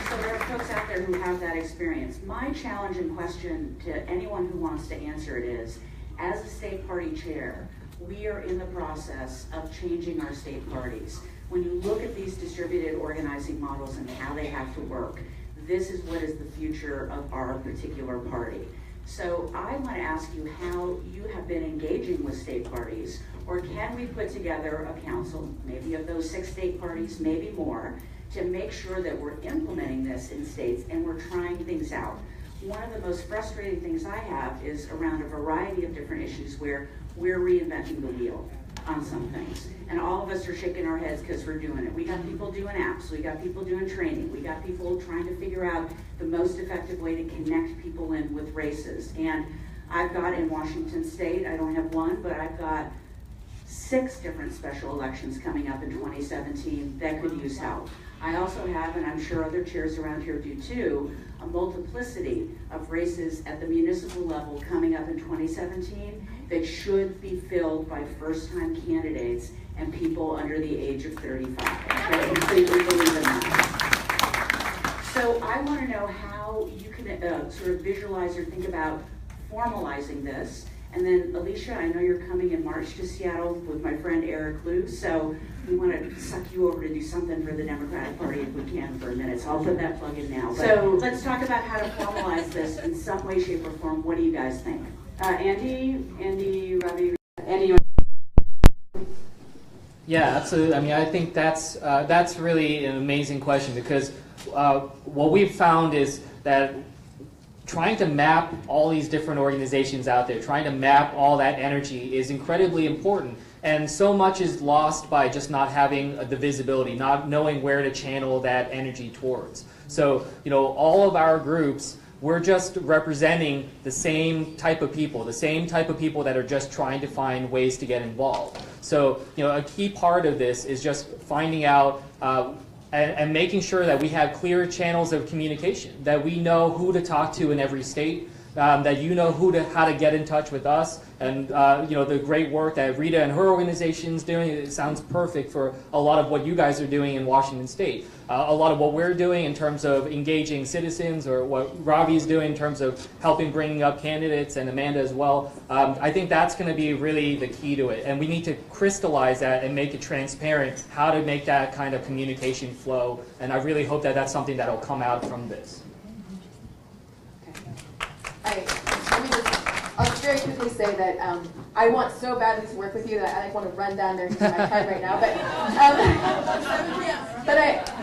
So there are folks out there who have that experience. My challenge and question to anyone who wants to answer it is, as a state party chair, we are in the process of changing our state parties. When you look at these distributed organizing models and how they have to work, this is what is the future of our particular party. So I want to ask you how you have been engaging with state parties, or can we put together a council, maybe of those 6 state parties, maybe more, to make sure that we're implementing this in states and we're trying things out. one of the most frustrating things I have is around a variety of different issues where we're reinventing the wheel on some things. And all of us are shaking our heads because we're doing it. We got people doing apps, we got people doing training, we got people trying to figure out the most effective way to connect people in with races. And I've got in Washington State, I don't have one, but I've got 6 different special elections coming up in 2017 that could use help. I also have, and I'm sure other chairs around here do too, a multiplicity of races at the municipal level coming up in 2017 that should be filled by first-time candidates and people under the age of 35. I completely believe in that. So I want to know how you can sort of visualize or think about formalizing this. And then, Alicia, I know you're coming in March to Seattle with my friend Eric Liu, so we want to suck you over to do something for the Democratic Party if we can for a minute. So I'll put that plug in now. So let's talk about how to formalize this in some way, shape, or form. What do you guys think? Andy, Ravi, Andy. Yeah, absolutely. I mean, I think that's really an amazing question, because what we've found is that trying to map all these different organizations out there, trying to map all that energy is incredibly important. And so much is lost by just not having the visibility, not knowing where to channel that energy towards. So, all of our groups, we're just representing the same type of people that are just trying to find ways to get involved. So, a key part of this is just finding out and making sure that we have clear channels of communication, that we know who to talk to in every state, that how to get in touch with us, and the great work that Rita and her organization is doing. It sounds perfect for a lot of what you guys are doing in Washington State. A lot of what we're doing in terms of engaging citizens, or what Ravi is doing in terms of helping bringing up candidates, and Amanda as well. I think that's going to be really the key to it, and we need to crystallize that and make it transparent how to make that kind of communication flow. And I really hope that that's something that will come out from this. I'll just very quickly say that I want so badly to work with you that I want to run down there and do my card right now. But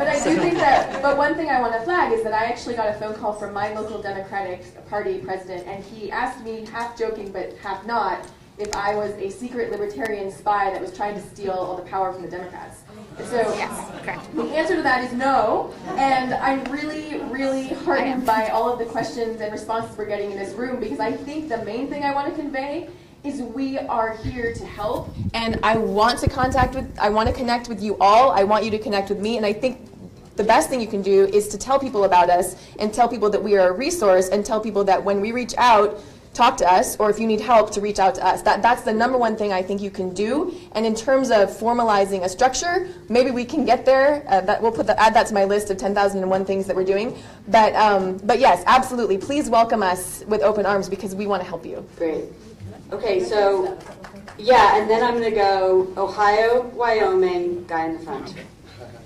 I do think that. But one thing I want to flag is that I actually got a phone call from my local Democratic Party president, and he asked me, half joking but half not, if I was a secret libertarian spy that was trying to steal all the power from the Democrats. And so yes, correct. The answer to that is no, and I'm really, really heartened by all of the questions and responses we're getting in this room, because I think the main thing I want to convey is we are here to help, and I want to connect with you all. I want you to connect with me, and I think the best thing you can do is to tell people about us, and tell people that we are a resource, and tell people that when we reach out, talk to us, or if you need help, to reach out to us. That's the number one thing I think you can do. And in terms of formalizing a structure, maybe we can get there. We'll add that to my list of 10,001 things that we're doing. But yes, absolutely. Please welcome us with open arms, because we want to help you. Great. Okay, so yeah, and then I'm going to go Ohio, Wyoming, guy in the front.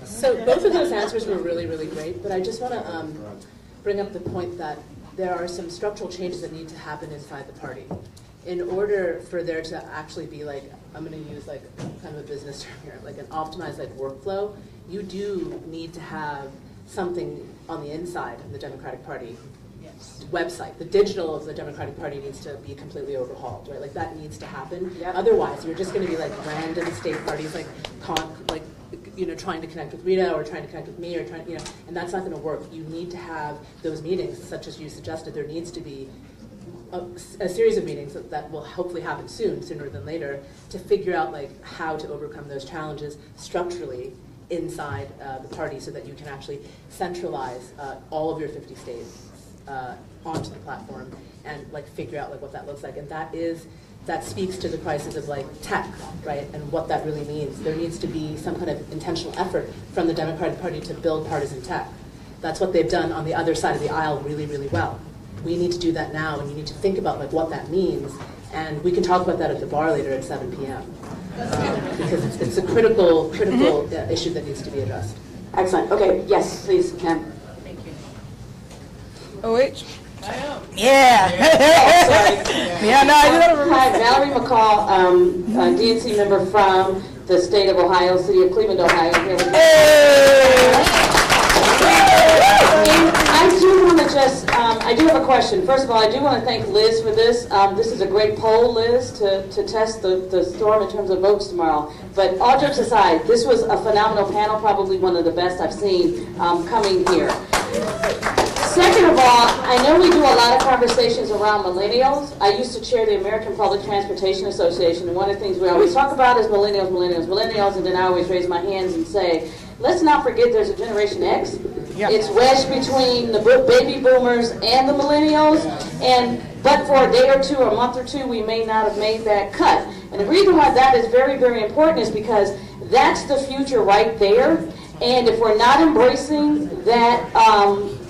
So both of those answers were really, really great, but I just want to bring up the point that there are some structural changes that need to happen inside the party. In order for there to actually be, like, I'm going to use like kind of a business term here, like an optimized workflow, you do need to have something on the inside of the Democratic Party website. The digital of the Democratic Party needs to be completely overhauled, right? Like, that needs to happen. Yep. Otherwise, you're just going to be like random state parties, trying to connect with Rita, or trying to connect with me, or and that's not going to work. You need to have those meetings, such as you suggested. There needs to be a series of meetings that will hopefully happen sooner than later, to figure out how to overcome those challenges structurally inside the party, so that you can actually centralize all of your 50 states onto the platform, and figure out what that looks like. And that speaks to the crisis of tech, right, and what that really means. There needs to be some kind of intentional effort from the Democratic Party to build partisan tech. That's what they've done on the other side of the aisle really, really well. We need to do that now, and you need to think about what that means. And we can talk about that at the bar later at 7 p.m. Because it's a critical issue that needs to be addressed. Excellent. Okay. Yes, please, ma'am. Thank you. OH. Yeah. Yeah, no, I don't remember. Hi, Valerie McCall, DNC member from the state of Ohio, city of Cleveland, Ohio. Here with I do want to just, I I do have a question. First of all, I do want to thank Liz for this. This is a great poll, Liz, to test the storm in terms of votes tomorrow. But all jokes aside, this was a phenomenal panel, probably one of the best I've seen coming here. Second of all, I know we do a lot of conversations around millennials. I used to chair the American Public Transportation Association, and one of the things we always talk about is millennials, millennials, millennials, and then I always raise my hands and say, let's not forget there's a Generation X. Yep. It's wedged between the baby boomers and the millennials, but for a day or two or a month or two, we may not have made that cut. And the reason why that is very, very important is because that's the future right there. And if we're not embracing that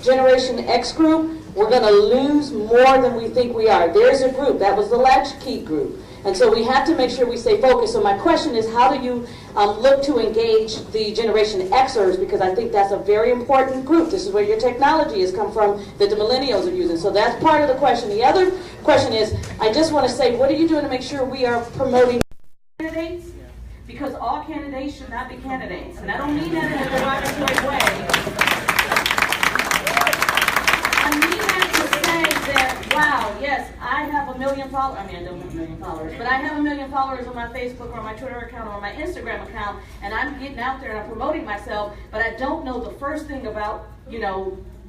Generation X group, we're going to lose more than we think we are. There's a group, that was the latchkey group. And so we have to make sure we stay focused. So my question is, how do you look to engage the Generation Xers? Because I think that's a very important group. This is where your technology has come from that the millennials are using. So that's part of the question. The other question is, I just want to say, what are you doing to make sure we are promoting candidates? Because all candidates should not be candidates. And I don't mean that in a derogatory way. I mean that to say that, wow, yes, I have 1 million followers. I mean, I don't have 1 million followers, but I have 1 million followers on my Facebook or my Twitter account or my Instagram account, and I'm getting out there and I'm promoting myself, but I don't know the first thing about,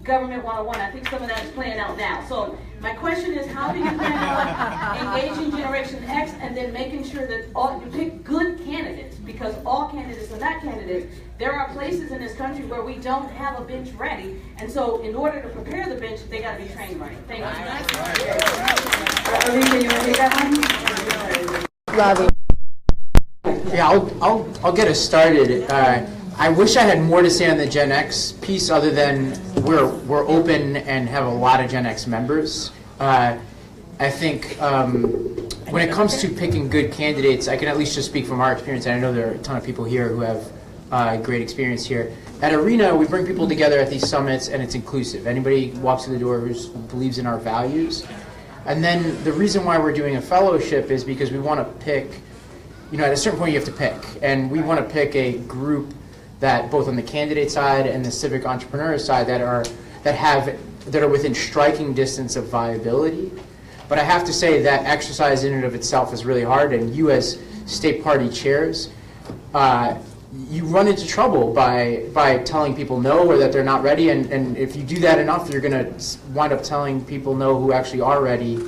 Government 101. I think some of that is playing out now. So my question is, how do you plan on engaging Generation X and then making sure that you pick good candidates? Because all candidates are not candidates. There are places in this country where we don't have a bench ready, and so in order to prepare the bench, they got to be trained right. Thank you. Alicia, you want to take that one? Ravi. Yeah, I'll get us started. I wish I had more to say on the Gen X piece other than we're open and have a lot of Gen X members. I think when it comes to picking good candidates, I can at least just speak from our experience, and I know there are a ton of people here who have great experience here. At Arena, we bring people together at these summits, and it's inclusive. Anybody walks through the door who believes in our values. And then the reason why we're doing a fellowship is because we want to pick, at a certain point you have to pick, and we want to pick a group that both on the candidate side and the civic entrepreneur side that are within striking distance of viability. But I have to say that exercise in and of itself is really hard, and you as state party chairs, you run into trouble by telling people no or that they're not ready, and if you do that enough, you're going to wind up telling people no who actually are ready,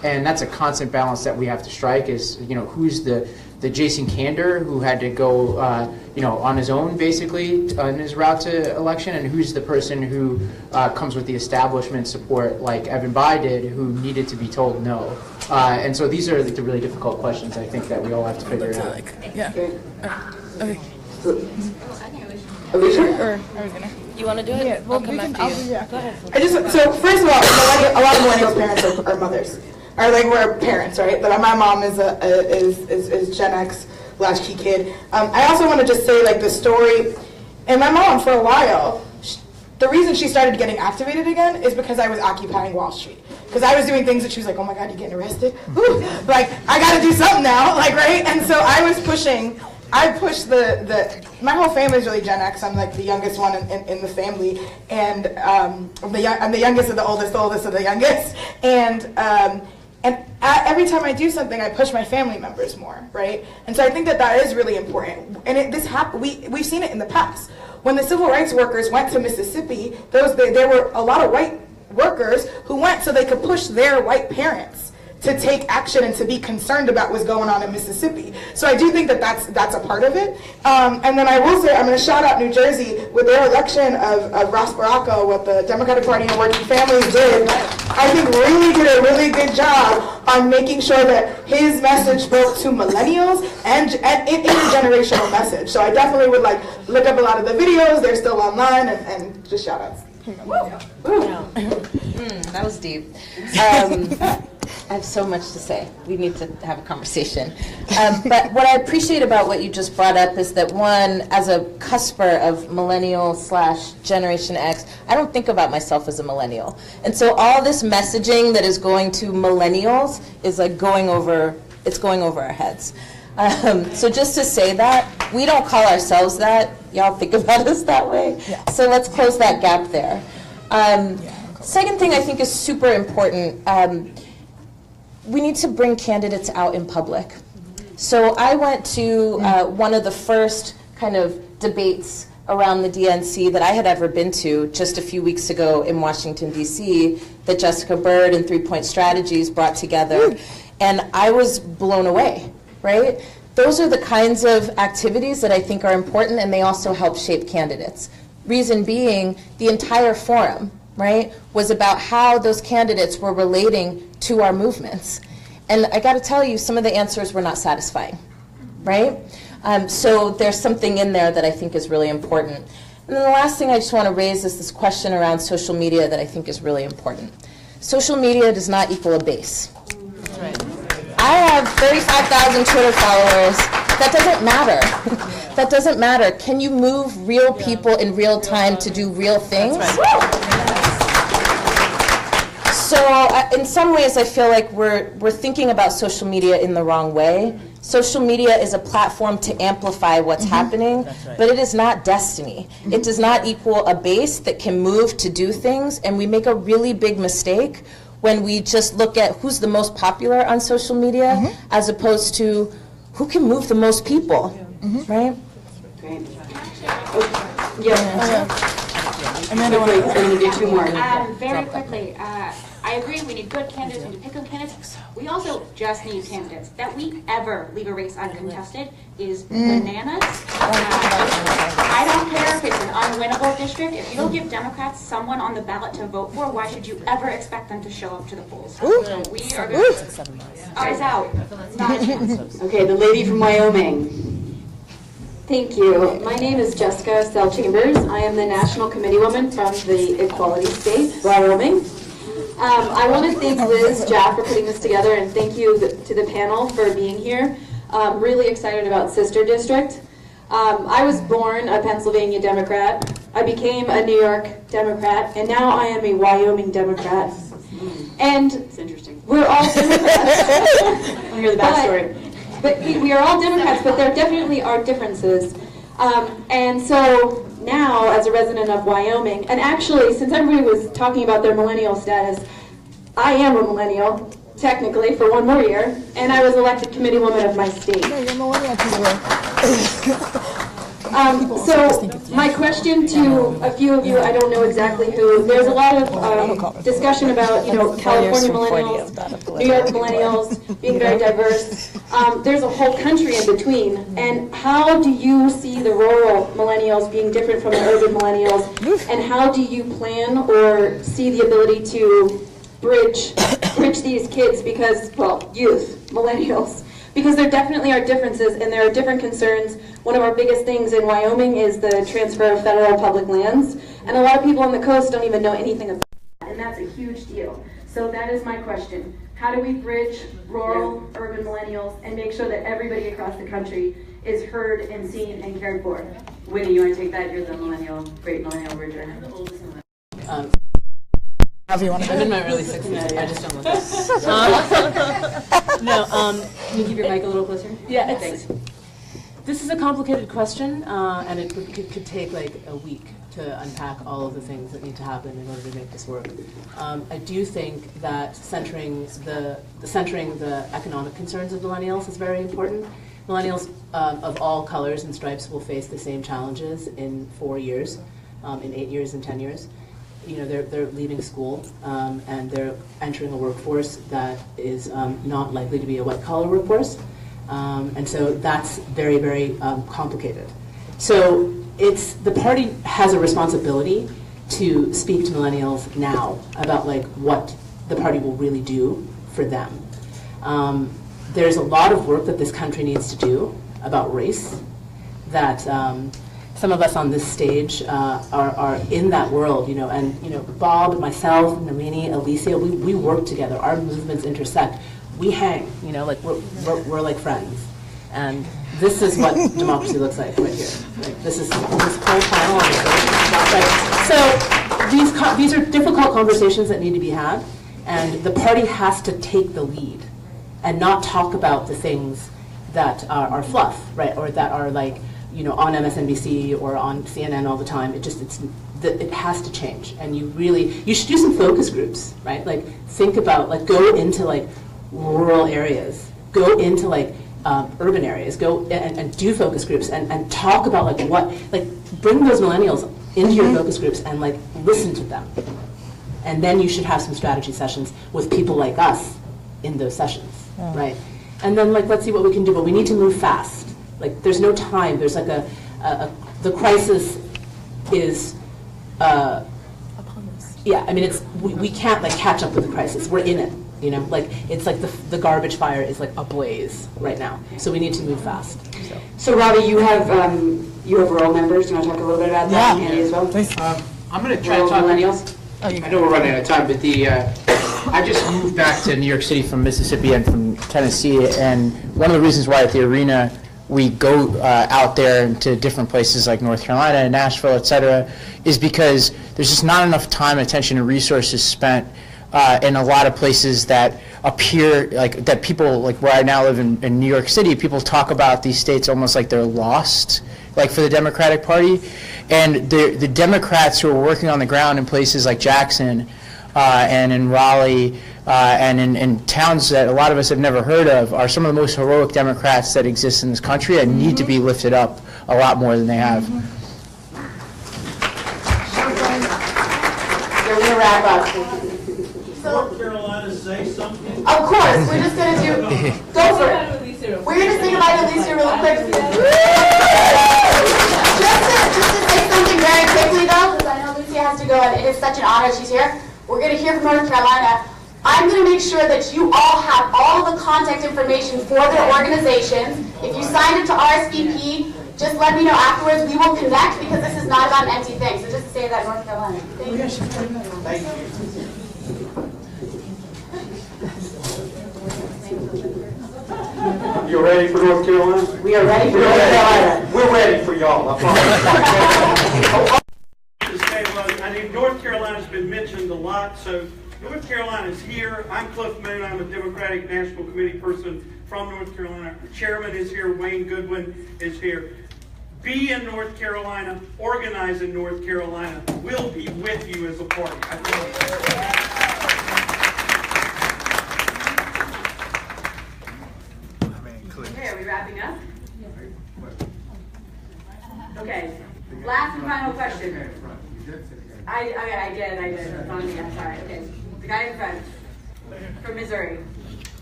and that's a constant balance that we have to strike. Is who's the Jason Kander who had to go on his own basically on his route to election, and who's the person who comes with the establishment support like Evan Bayh did, who needed to be told no. And so these are the really difficult questions I think that we all have to figure out. Yeah. Okay. Alicia? You want to do it? Yeah, I'll come back to you. Go ahead. So first of all, a lot of millennials' parents are mothers. Or we're parents, right? But my mom is Gen X latchkey kid. I also want to just say the story, and my mom for a while, the reason she started getting activated again is because I was occupying Wall Street. Because I was doing things that she was like, oh my God, you're getting arrested? Ooh, I got to do something now, right? And so I pushed my whole family is really Gen X. I'm the youngest one in the family, and I'm the youngest of the oldest of the youngest, and every time I do something, I push my family members more, right? And so I think that is really important. And this happened. We've seen it in the past. When the civil rights workers went to Mississippi, there were a lot of white workers who went so they could push their white parents to take action and to be concerned about what's going on in Mississippi. So I do think that that's a part of it. And then I will say, I'm going to shout out New Jersey with their election of Ross Baracco, what the Democratic Party and Working Families did. I think really did a really good job on making sure that his message spoke to millennials and intergenerational message. So I definitely would look up a lot of the videos. They're still online, and just shout outs. That was deep. I have so much to say. We need to have a conversation. But what I appreciate about what you just brought up is that, one, as a cusper of millennial / Generation X, I don't think about myself as a millennial. And so all this messaging that is going to millennials is going over our heads. So just to say that, we don't call ourselves that. Y'all think about us that way. Yeah. So let's close that gap there. Second thing I think is super important, we need to bring candidates out in public. So I went to one of the first kind of debates around the DNC that I had ever been to just a few weeks ago in Washington, D.C., that Jessica Bird and 3 Point Strategies brought together. And I was blown away, right? Those are the kinds of activities that I think are important, and they also help shape candidates. Reason being, the entire forum, right, was about how those candidates were relating to our movements. And I got to tell you, some of the answers were not satisfying, right? So there's something in there that I think is really important. And then the last thing I just want to raise is this question around social media that I think is really important. Social media does not equal a base. I have 35,000 Twitter followers. That doesn't matter. That doesn't matter. Can you move real people in real time to do real things? So in some ways, I feel like we're thinking about social media in the wrong way. Social media is a platform to amplify what's happening, but it is not destiny. It does not equal a base that can move to do things, and we make a really big mistake when we just look at who's the most popular on social media as opposed to who can move the most people, right? Great. And then I'm going to do two more. Very quickly, I agree we need good candidates, we need to pick good candidates. We also just need candidates. That we ever leave a race uncontested is bananas. I don't care if it's an unwinnable district. If you don't give Democrats someone on the ballot to vote for, why should you ever expect them to show up to the polls? So we are going to... Eyes out. Not a chance. Okay, the lady from Wyoming. Thank you. My name is Jessica Sell Chambers. I am the National Committee Woman from the Equality State, Wyoming. I want to thank Liz, Jack for putting this together, and thank you to the panel for being here. Really excited about Sister District. I was born a Pennsylvania Democrat. I became a New York Democrat, and now I am a Wyoming Democrat. And it's interesting. We're all Democrats. I want to hear the backstory. But we are all Democrats, but there definitely are differences. And so now, as a resident of Wyoming, and actually, since everybody was talking about their millennial status, I am a millennial, technically, for one more year, and I was elected committee woman of my state. So my question to a few of you, I don't know exactly who, there's a lot of discussion about, California millennials, New York millennials, being very diverse. There's a whole country in between. And how do you see the rural millennials being different from the urban millennials? And how do you plan or see the ability to bridge these kids because, well, youth, millennials? Because there definitely are differences and there are different concerns. One of our biggest things in Wyoming is the transfer of federal public lands. And a lot of people on the coast don't even know anything about that, and that's a huge deal. So that is my question. How do we bridge rural, urban millennials and make sure that everybody across the country is heard and seen and cared for? Winnie, you want to take that? You're the great millennial bridger. However you want to. I'm in my early 60s. I just don't look can you keep your mic a little closer? Yeah, thanks. This is a complicated question, and it could take like a week to unpack all of the things that need to happen in order to make this work. I do think that centering the economic concerns of millennials is very important. Millennials of all colors and stripes will face the same challenges in 4 years, in 8 years, and 10 years. They're leaving school and they're entering a workforce that is not likely to be a white-collar workforce. And so that's very, very complicated. So the party has a responsibility to speak to millennials now about what the party will really do for them. There's a lot of work that this country needs to do about race that some of us on this stage are in that world, and Bob, myself, Namini, Alicia, we work together. Our movements intersect. We hang, we're like friends. And this is what democracy looks like right here. This whole panel. So these are difficult conversations that need to be had, and the party has to take the lead and not talk about the things that are fluff, right, or that are on MSNBC or on CNN all the time. that it has to change. And you should do some focus groups, right? Like think about, like go into like rural areas, go into like urban areas, go and do focus groups and talk about like bring those millennials into your focus groups and like listen to them. And then you should have some strategy sessions with people like us in those sessions, right? And then like, let's see what we can do, but we need to move fast. Like there's no time, there's like the crisis is, yeah, I mean, we can't like catch up with the crisis, we're in it. You know, like it's like the garbage fire is like ablaze right now, so we need to move fast. So Robbie, you have role members. Do you want to talk a little bit about that, Andy, as well? I'm going to try to talk millennials. I know we're running out of time, but I just moved back to New York City from Mississippi and from Tennessee, and one of the reasons why at the arena we go out there into different places like North Carolina, Nashville, et cetera, is because there's just not enough time, attention, and resources spent in a lot of places that appear like that people, like where I now live in New York City, people talk about these states almost like they're lost, like for the Democratic Party. And the Democrats who are working on the ground in places like Jackson and in Raleigh and in towns that a lot of us have never heard of are some of the most heroic Democrats that exist in this country and need to be lifted up a lot more than they have. So we're going to wrap up. North Carolina say something? Of course, we're just going to go for it. We're going to sing about Alicia real quick. Just to say something very quickly though, because I know Lucia has to go and it is such an honor she's here. We're going to hear from North Carolina. I'm going to make sure that you all have all the contact information for their organizations. If you signed up to RSVP, just let me know afterwards. We will connect because this is not about an empty thing. So just to say that, North Carolina. Thank you. Thank you. You ready for North Carolina? We are ready for North Carolina. We're ready for y'all. I promise. I think North Carolina's been mentioned a lot, so North Carolina's here. I'm Cliff Moon. I'm a Democratic National Committee person from North Carolina. The chairman is here. Wayne Goodwin is here. Be in North Carolina. Organize in North Carolina. We'll be with you as a party. I promise. Okay, are we wrapping up? Okay, last and final question. I did. It's on me, I'm sorry. Okay, the guy in front, from Missouri.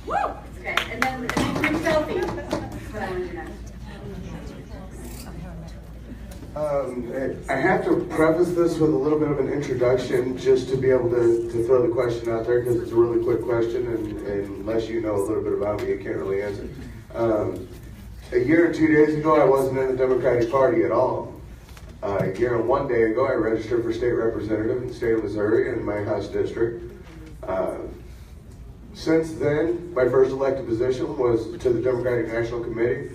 Woo! Okay, and then group selfie. That's what I want to do next. I have to preface this with a little bit of an introduction just to be able to throw the question out there because it's a really quick question and unless you know a little bit about me, you can't really answer. A year and 2 days ago, I wasn't in the Democratic Party at all. A year and 1 day ago, I registered for state representative in the state of Missouri in my House district. Since then, my first elected position was to the Democratic National Committee.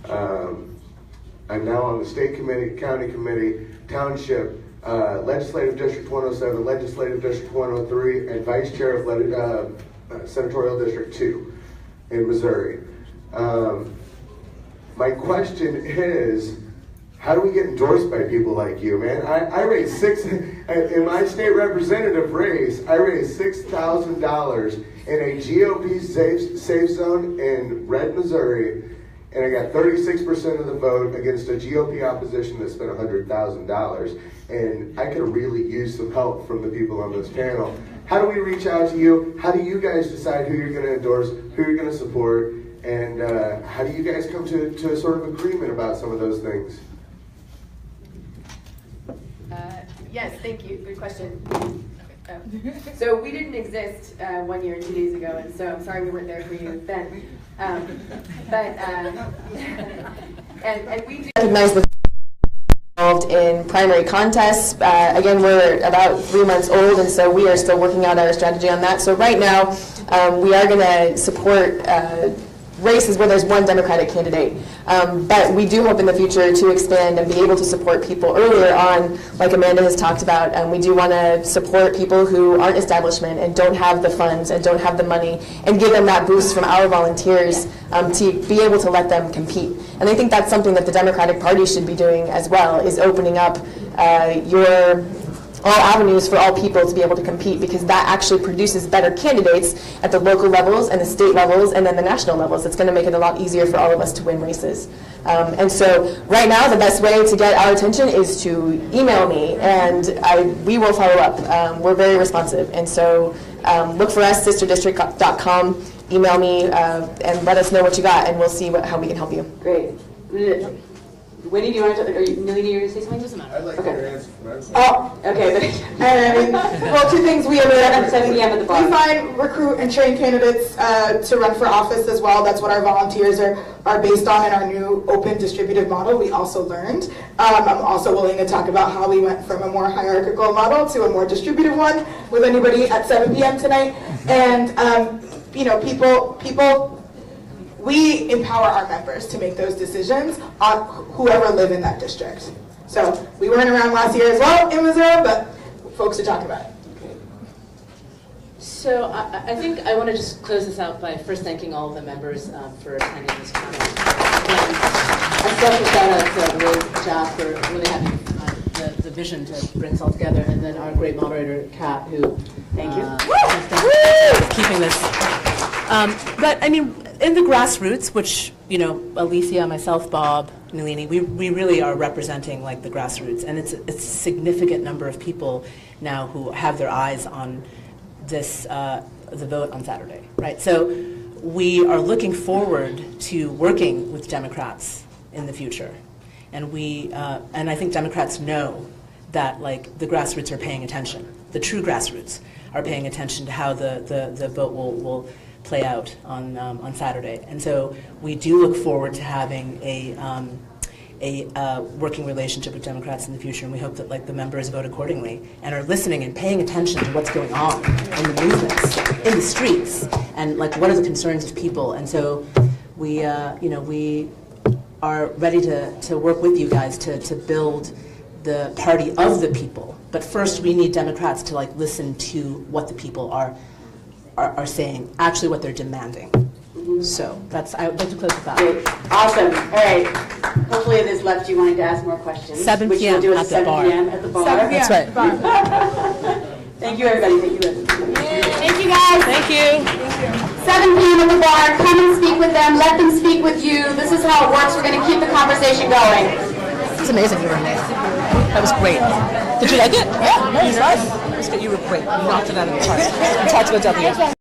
I'm now on the state committee, county committee, township, legislative district 107, legislative district 103, and vice chair of senatorial district 2 in Missouri. My question is, how do we get endorsed by people like you, man? I raised in my state representative race, I raised $6,000 in a GOP safe zone in Red, Missouri, and I got 36% of the vote against a GOP opposition that spent $100,000. And I could really use some help from the people on this panel. How do we reach out to you? How do you guys decide who you're going to endorse, who you're going to support, and how do you guys come to a sort of agreement about some of those things? Yes, thank you. Good question. So we didn't exist 1 year and 2 days ago, and so I'm sorry we weren't there for you then. And we do recognize the involved in primary contests. Again, we're about 3 months old, and so we are still working out our strategy on that. So right now, we are going to support races where there's one Democratic candidate. But we do hope in the future to expand and be able to support people earlier on, like Amanda has talked about. We do want to support people who aren't establishment and don't have the funds and don't have the money and give them that boost from our volunteers to be able to let them compete. And I think that's something that the Democratic Party should be doing as well, is opening up your all avenues for all people to be able to compete, because that actually produces better candidates at the local levels and the state levels and then the national levels. It's going to make it a lot easier for all of us to win races. And so right now, the best way to get our attention is to email me, and we will follow up. We're very responsive. And so look for us, sisterdistrict.com, email me, and let us know what you got, and we'll see how we can help you. Great. Winnie, do you want to, Nalini, you going to say something? Doesn't matter. I'd like to answer. Oh, okay. Well, two things we at 7 p.m. at the bar. We find, recruit, and train candidates to run for office as well. That's what our volunteers are based on in our new open distributive model. We also learned. I'm also willing to talk about how we went from a more hierarchical model to a more distributive one with anybody at 7 p.m. tonight. And you know, people. We empower our members to make those decisions on whoever live in that district. So we weren't around last year as well in Missouri, but folks are talking about it. So I think I want to just close this out by first thanking all of the members for attending this conference. And a special shout out to Liz, Josh, for really having the vision to bring us all together, and then our great moderator, Kat, who thank you. Keeping this. But I mean, in the grassroots, which, you know, Alicia, myself, Bob, Nalini, we really are representing like the grassroots, and it's a significant number of people now who have their eyes on this, the vote on Saturday, right? So we are looking forward to working with Democrats in the future, and and I think Democrats know that like the grassroots are paying attention. The true grassroots are paying attention to how the vote will play out on Saturday, and so we do look forward to having a working relationship with Democrats in the future, and we hope that like the members vote accordingly and are listening and paying attention to what's going on in the movements, in the streets, and like what are the concerns of people. And so we we are ready to work with you guys to build the party of the people. But first, we need Democrats to like listen to what the people are saying, actually what they're demanding. So I would like to close with that. Great. Awesome. All right. Hopefully this left you wanting to ask more questions. 7 which p.m. we'll do at the bar. 7 p.m. at the bar. 7 p.m. That's right. Thank you, everybody. Thank you, Liz. Thank you, guys. Thank you. 7 p.m. at the bar. Come and speak with them. Let them speak with you. This is how it works. We're going to keep the conversation going. It's amazing you were in there. That was great. Did you like it? Yeah, nice. It was good. You were great. You knocked it out of the park. Talk to the W.